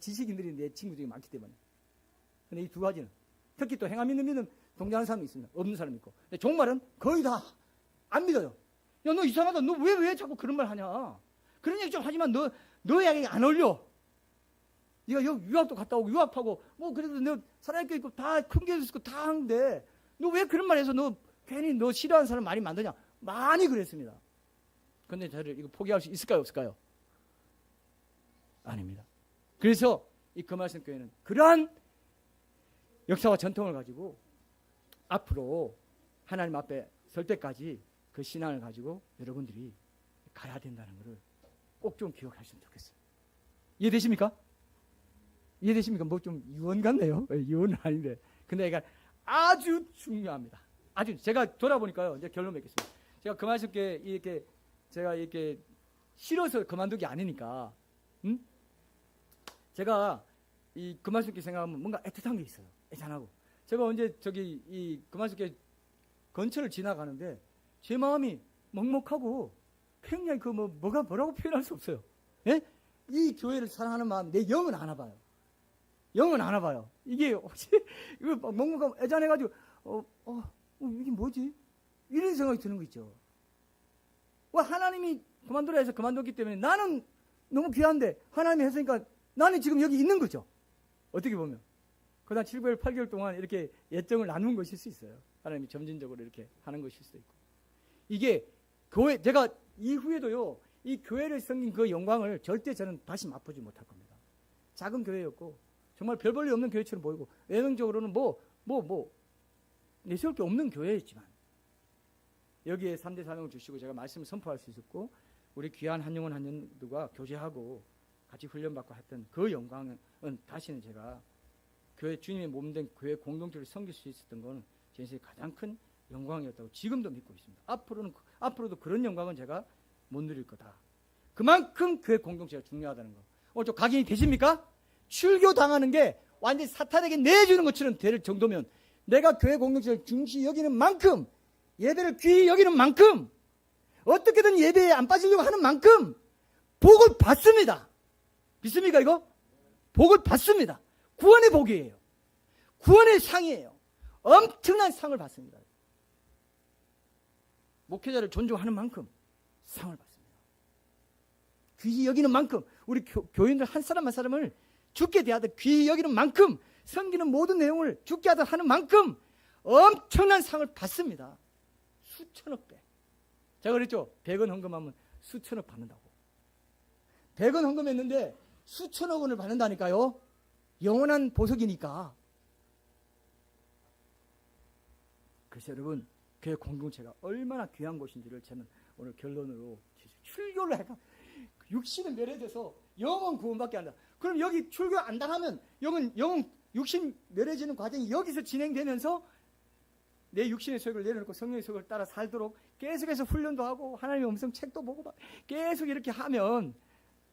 지식인들이 내 친구 중에 많기 때문에. 근데 이 두 가지는 특히 또 행함 있는 믿음 동조하는 사람이 있습니다. 없는 사람이 있고. 근데 종말은 거의 다 안 믿어요. 야, 너 이상하다. 너 왜 자꾸 그런 말 하냐. 그런 얘기 좀 하지만 너 이야기 안 어울려. 네가 여기 유학도 갔다 오고 유학하고 뭐 그래도 너 살아있고 있고 다 큰 게 있고 다 하는데 너 왜 그런 말 해서 너 괜히 너 싫어하는 사람 많이 만드냐. 많이 그랬습니다. 근데 저를 이거 포기할 수 있을까요 없을까요? 아닙니다. 그래서 이 금화선 교회는 그러한 역사와 전통을 가지고 앞으로 하나님 앞에 설 때까지 그 신앙을 가지고 여러분들이 가야 된다는 것을 꼭 좀 기억하셨으면 좋겠어요. 이해되십니까? 이해되십니까? 뭐 좀 유언 같네요. 유언은 아닌데. 근데 이게 아주 중요합니다. 아주 제가 돌아보니까요. 이제 결론 맺겠습니다. 제가 금화선 교회 이렇게 제가 이렇게 싫어서 그만두기 아니니까 제가 이 금화숙기 생각하면 뭔가 애틋한 게 있어요. 애잔하고. 제가 언제 저기 이 금화숙기 근처를 지나가는데 제 마음이 먹먹하고 굉장히 뭐라고 표현할 수 없어요. 예? 이 교회를 사랑하는 마음 내 영은 안 와봐요. 영은 안 와봐요. 이게 혹시 이거 먹먹하고 애잔해가지고 이게 뭐지? 이런 생각이 드는 거 있죠. 하나님이 그만두라 해서 그만뒀기 때문에 나는 너무 귀한데 하나님이 했으니까 나는 지금 여기 있는 거죠. 어떻게 보면. 그다음 7개월, 8개월 동안 이렇게 예정을 나눈 것일 수 있어요. 하나님이 점진적으로 이렇게 하는 것일 수도 있고. 이게 교회, 제가 이후에도요, 이 교회를 섬긴 그 영광을 절대 저는 다시 맛보지 못할 겁니다. 작은 교회였고, 정말 별 볼일 없는 교회처럼 보이고, 외형적으로는 내세울 게 없는 교회였지만, 여기에 3대 사명을 주시고 제가 말씀을 선포할 수 있었고, 우리 귀한 한영원 한영들과 교제하고, 같이 훈련받고 했던 그 영광은 다시는 제가 교회 주님의 몸된 교회 공동체를 섬길 수 있었던 건 제 인생의 가장 큰 영광이었다고 지금도 믿고 있습니다. 앞으로도 그런 영광은 제가 못 누릴 거다. 그만큼 교회 공동체가 중요하다는 거. 오늘 좀 각인이 되십니까? 출교당하는 게 완전히 사탄에게 내주는 것처럼 될 정도면 내가 교회 공동체를 중시 여기는 만큼 예배를 귀히 여기는 만큼 어떻게든 예배에 안 빠지려고 하는 만큼 복을 받습니다. 믿습니까 이거? 복을 받습니다. 구원의 복이에요. 구원의 상이에요. 엄청난 상을 받습니다. 목회자를 존중하는 만큼 상을 받습니다. 귀히 여기는 만큼 우리 교인들 한 사람 한 사람을 죽게 대하듯 귀히 여기는 만큼 섬기는 모든 내용을 죽게 하듯 하는 만큼 엄청난 상을 받습니다. 수천억 배. 제가 그랬죠. 100원 헌금하면 수천억 받는다고. 100원 헌금했는데 수천억 원을 받는다니까요. 영원한 보석이니까. 그래서 여러분 교회 공동체가 얼마나 귀한 곳인지를 저는 오늘 결론으로 출교를 해가 육신은 멸해져서 영혼 구원받게 한다. 그럼 여기 출교 안 당하면 영혼 육신 멸해지는 과정이 여기서 진행되면서 내 육신의 소욕을 내려놓고 성령의 소욕을 따라 살도록 계속해서 훈련도 하고 하나님의 음성 책도 보고 계속 이렇게 하면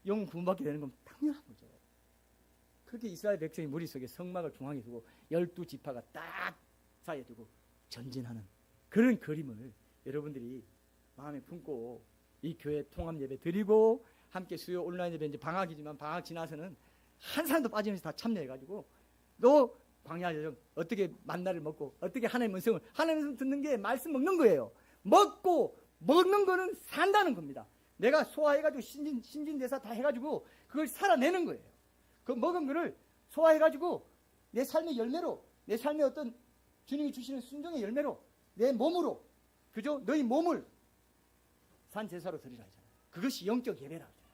영혼 구원받게 되는 건 당연한 거죠. 그렇게 이스라엘 백성이 머릿속에 성막을 중앙에 두고 12지파가 딱 사이에 두고 전진하는 그런 그림을 여러분들이 마음에 품고 이 교회 통합 예배 드리고 함께 수요 온라인 예배 이제 방학이지만 방학 지나서는 한 사람도 빠지면서 다 참여해가지고 또 광야 여정 어떻게 만나를 먹고 어떻게 하나님의 음성을 듣는 게 말씀 먹는 거예요. 먹고 먹는 거는 산다는 겁니다. 내가 소화해가지고 신진대사 다 해가지고 그걸 살아내는 거예요. 그 먹은 거를 소화해가지고 내 삶의 열매로, 내 삶의 어떤 주님이 주시는 순종의 열매로 내 몸으로, 그죠? 너희 몸을 산 제사로 드리라 하잖아요. 그것이 영적 예배라 하잖아요.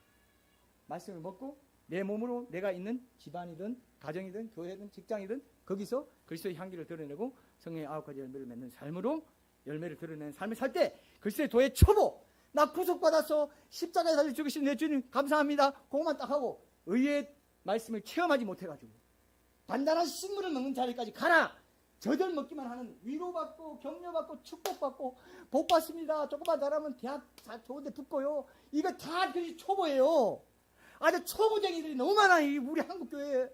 말씀을 먹고 내 몸으로 내가 있는 집안이든 가정이든 교회든 직장이든 거기서 그리스도의 향기를 드러내고 성령의 9가지 열매를 맺는 삶으로 열매를 드러내는 삶을 살 때 그리스도의 도의 초보, 나 구속받았어, 십자가에 달려 죽으신 내 주님 감사합니다, 그것만 딱 하고 의의 말씀을 체험하지 못해가지고 단단한 식물을 먹는 자리까지 가라. 저들 먹기만 하는, 위로받고 격려받고 축복받고 복받습니다, 조금만 잘하면 대학 좋은 데 붙고요, 이거 다 그것이 초보예요. 아주 초보쟁이들이 너무 많아요. 우리 한국교회에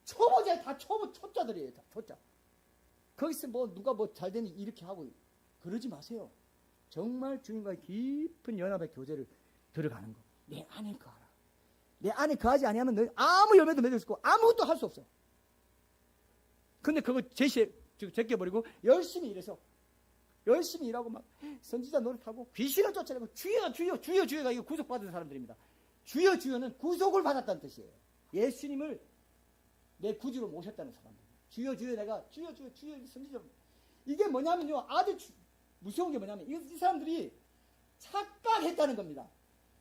초보자, 다 초짜들이에요. 다 초짜. 거기서 뭐 누가 뭐 잘되니 이렇게 하고 그러지 마세요. 정말 주님과의 깊은 연합의 교제를 들어가는 거. 내 안에 거하라. 내 안에 거하지 아니하면 너 아무 열매도 맺을 수 없고 아무것도 할 수 없어. 근데 그거 제껴버리고 열심히 일해서 열심히 일하고 막 선지자 노릇하고 귀신을 쫓아내고 주여 주여 주여 주여가 이거 구속받은 사람들입니다. 주여 주여는 구속을 받았다는 뜻이에요. 예수님을 내 구주로 모셨다는 사람들. 주여 주여 내가 주여 주여 주여 선지자. 이게 뭐냐면요, 아주 무서운 게 뭐냐면 이 사람들이 착각했다는 겁니다.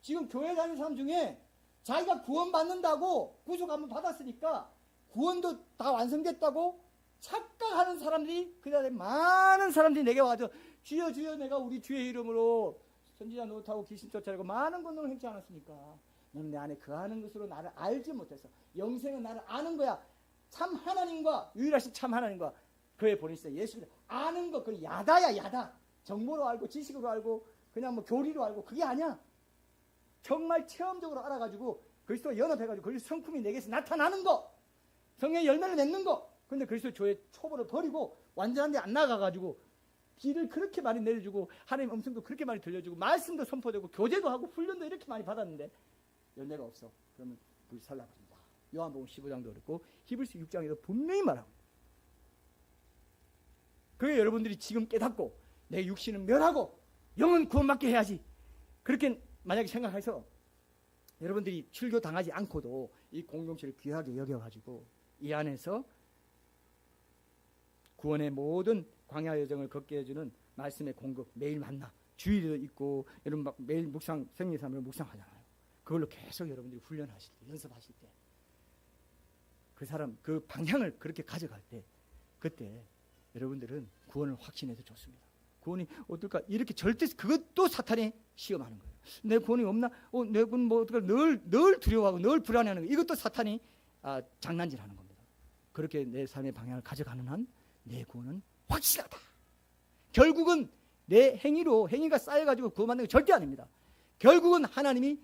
지금 교회 다니는 사람 중에 자기가 구원 받는다고 구속 한번 받았으니까 구원도 다 완성됐다고 착각하는 사람들이, 그 다음에 많은 사람들이 내게 와서 주여 주여 내가 우리 주의 이름으로 선지자 노릇하고 귀신 쫓아내고 많은 권능을 행치 않았으니까 너는 내 안에 거하는 것으로 나를 알지 못해서 영생은 나를 아는 거야. 참 하나님과 유일하신 참 하나님과 그의 본인이시다 예수를 아는 거, 그 야다야 야다. 정보로 알고 지식으로 알고 그냥 뭐 교리로 알고 그게 아니야. 정말 체험적으로 알아가지고 그리스도와 연합해가지고 그리스도 성품이 내게서 나타나는 거, 성령의 열매를 맺는 거. 근데 그리스도 조의 초보를 버리고 완전한 데 안 나가가지고 비를 그렇게 많이 내려주고 하나님 음성도 그렇게 많이 들려주고 말씀도 선포되고 교제도 하고 훈련도 이렇게 많이 받았는데 열매가 없어. 그러면 불살라버린다. 요한복음 15장도 그렇고 히브리서 6장에도 분명히 말하고, 그게 여러분들이 지금 깨닫고 내 육신은 멸하고 영은 구원받게 해야지, 그렇게 만약에 생각해서 여러분들이 출교 당하지 않고도 이 공동체를 귀하게 여겨가지고 이 안에서 구원의 모든 광야 여정을 걷게 해주는 말씀의 공급, 매일 만나 주일도 있고 여러분 막 매일 묵상 생리삼을 묵상하잖아요. 그걸로 계속 여러분들이 훈련하실 때, 연습하실 때 그 사람 그 방향을 그렇게 가져갈 때 그때 여러분들은 구원을 확신해도 좋습니다. 구원이 어떨까? 이렇게 절대, 그것도 사탄이 시험하는 거예요. 내 구원이 없나? 내 구원 뭐 어떨까? 늘 두려워하고 늘 불안해하는 거. 이것도 사탄이 장난질하는 겁니다. 그렇게 내 삶의 방향을 가져가는 한 내 구원은 확실하다. 결국은 내 행위로, 행위가 쌓여가지고 구원받는 게 절대 아닙니다. 결국은 하나님이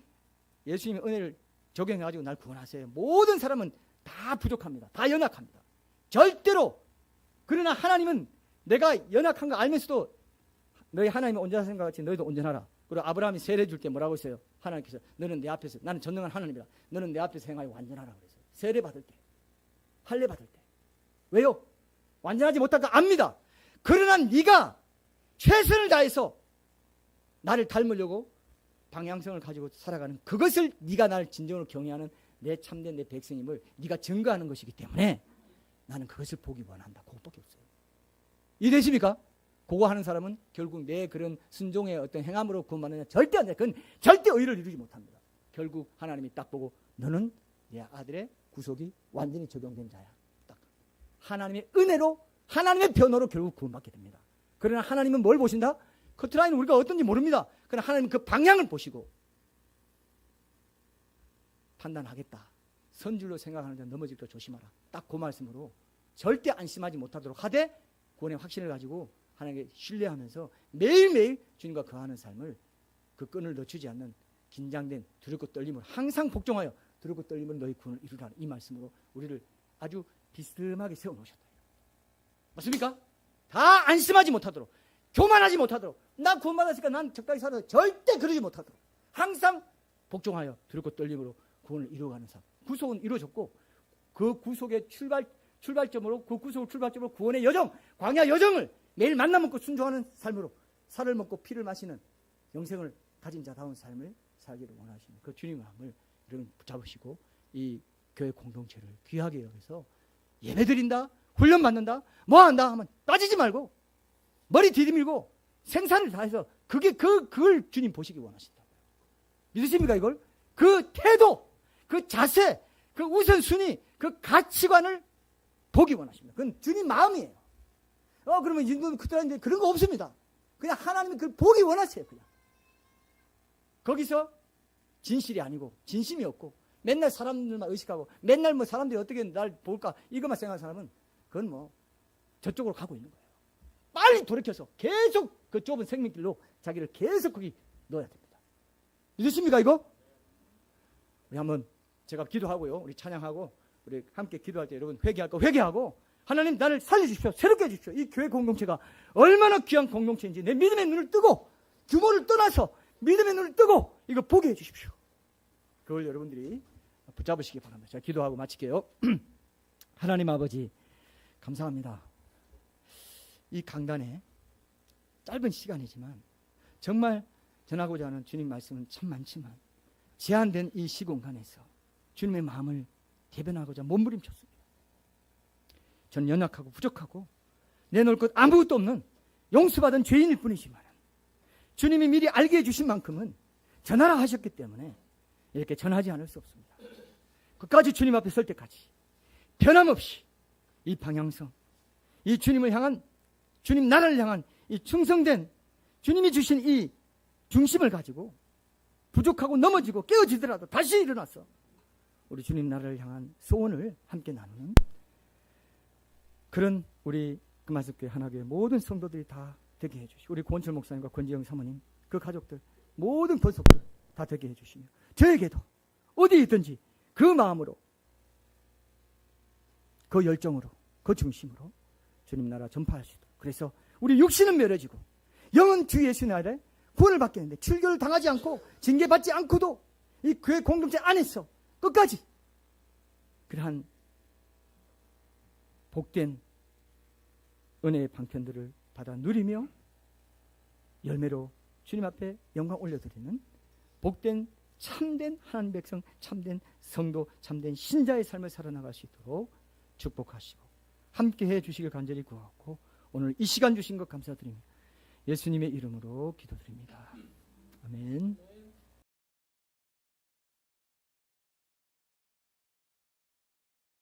예수님의 은혜를 적용해가지고 날 구원하세요. 모든 사람은 다 부족합니다. 다 연약합니다. 절대로. 그러나 하나님은 내가 연약한 거 알면서도 너희 하나님의 온전한 생각 같이 너희도 온전하라. 그리고 아브라함이 세례 줄 때 뭐라고 했어요? 하나님께서 너는 내 앞에서, 나는 전능한 하나님이다, 너는 내 앞에서 행하여 완전하라 그랬어요. 세례 받을 때, 할례 받을 때. 왜요? 완전하지 못할 거 압니다. 그러나 네가 최선을 다해서 나를 닮으려고 방향성을 가지고 살아가는, 그것을 네가 나를 진정으로 경외하는 내 참된 내 백성임을 네가 증거하는 것이기 때문에 나는 그것을 보기 원한다. 그것밖에 없어요. 이해되십니까? 그거 하는 사람은 결국 내 그런 순종의 어떤 행함으로 구원받느냐? 절대 안 돼. 그건 절대 의를 이루지 못합니다. 결국 하나님이 딱 보고 너는 내 아들의 구속이 완전히 적용된 자야. 딱 하나님의 은혜로, 하나님의 변호로 결국 구원받게 됩니다. 그러나 하나님은 뭘 보신다? 커트라인은 우리가 어떤지 모릅니다. 그러나 하나님은 그 방향을 보시고 판단하겠다. 선줄로 생각하는 자 넘어질 거 조심하라. 딱 그 말씀으로 절대 안심하지 못하도록 하되 구원의 확신을 가지고 하나님께 신뢰하면서 매일매일 주님과 거하는 삶을, 그 끈을 놓치지 않는 긴장된 두렵고 떨림을 항상 복종하여 두렵고 떨림을 너희 구원을 이루라. 이 말씀으로 우리를 아주 비스듬하게 세워놓으셨다. 맞습니까? 다 안심하지 못하도록, 교만하지 못하도록, 나 구원받았으니까 난 적당히 살아도 절대 그러지 못하도록 항상 복종하여 두렵고 떨림으로 구원을 이루어가는 삶. 구속은 이루어졌고 그 구속의 출발점으로, 그 구속을 출발점으로 구원의 여정, 광야 여정을 매일 만나 먹고 순종하는 삶으로 살을 먹고 피를 마시는 영생을 가진 자다운 삶을 살기를 원하시는 그 주님의 마음을 여러분 붙잡으시고 이 교회 공동체를 귀하게 여기서 예배드린다, 훈련받는다, 뭐한다 하면 빠지지 말고 머리 디디밀고 생산을 다해서 그걸 주님 보시기 원하신다고요. 믿으십니까 이걸? 그 태도, 그 자세, 그 우선순위, 그 가치관을 보기 원하십니다. 그건 주님 마음이에요. 그러면 인도는 그들한테 그런 거 없습니다. 그냥 하나님이 그걸 보기 원하세요. 그냥. 거기서 진실이 아니고 진심이 없고 맨날 사람들만 의식하고 맨날 뭐 사람들이 어떻게 날 볼까 이것만 생각하는 사람은 그건 뭐 저쪽으로 가고 있는 거예요. 빨리 돌이켜서 계속 그 좁은 생명길로 자기를 계속 거기 넣어야 됩니다. 믿으십니까 이거? 우리 한번 제가 기도하고요. 우리 찬양하고 우리 함께 기도할 때 여러분 회개할 거 회개하고 하나님 나를 살려주십시오. 새롭게 해주십시오. 이 교회 공동체가 얼마나 귀한 공동체인지 내 믿음의 눈을 뜨고 규모를 떠나서 믿음의 눈을 뜨고 이거 보게 해주십시오. 그걸 여러분들이 붙잡으시기 바랍니다. 제가 기도하고 마칠게요. 하나님 아버지 감사합니다. 이 강단에 짧은 시간이지만 정말 전하고자 하는 주님 말씀은 참 많지만 제한된 이 시공간에서 주님의 마음을 대변하고자 몸부림쳤습니다. 전 연약하고 부족하고 내놓을 것 아무것도 없는 용서받은 죄인일 뿐이지만 주님이 미리 알게 해주신 만큼은 전하라 하셨기 때문에 이렇게 전하지 않을 수 없습니다. 끝까지 주님 앞에 설 때까지 변함없이 이 방향성, 이 주님을 향한, 주님 나라를 향한 이 충성된 주님이 주신 이 중심을 가지고 부족하고 넘어지고 깨어지더라도 다시 일어나서 우리 주님 나라를 향한 소원을 함께 나누는 그런 우리 금화석교회 하나교회 모든 성도들이 다 되게 해주시고 우리 권철 목사님과 권지영 사모님 그 가족들 모든 권속들 다 되게 해주시며 저에게도 어디에 있든지 그 마음으로 그 열정으로 그 중심으로 주님 나라 전파할 수 있도록 그래서 우리 육신은 멸해지고 영은 주 예수의 아래 구원을 받게 되는데 출교를 당하지 않고 징계받지 않고도 이 교회 공동체 안에서 끝까지 그러한 복된 은혜의 방편들을 받아 누리며 열매로 주님 앞에 영광 올려드리는 복된 참된 하나님 백성, 참된 성도, 참된 신자의 삶을 살아나갈 수 있도록 축복하시고 함께해 주시길 간절히 구하고 오늘 이 시간 주신 것 감사드립니다. 예수님의 이름으로 기도드립니다. 아멘.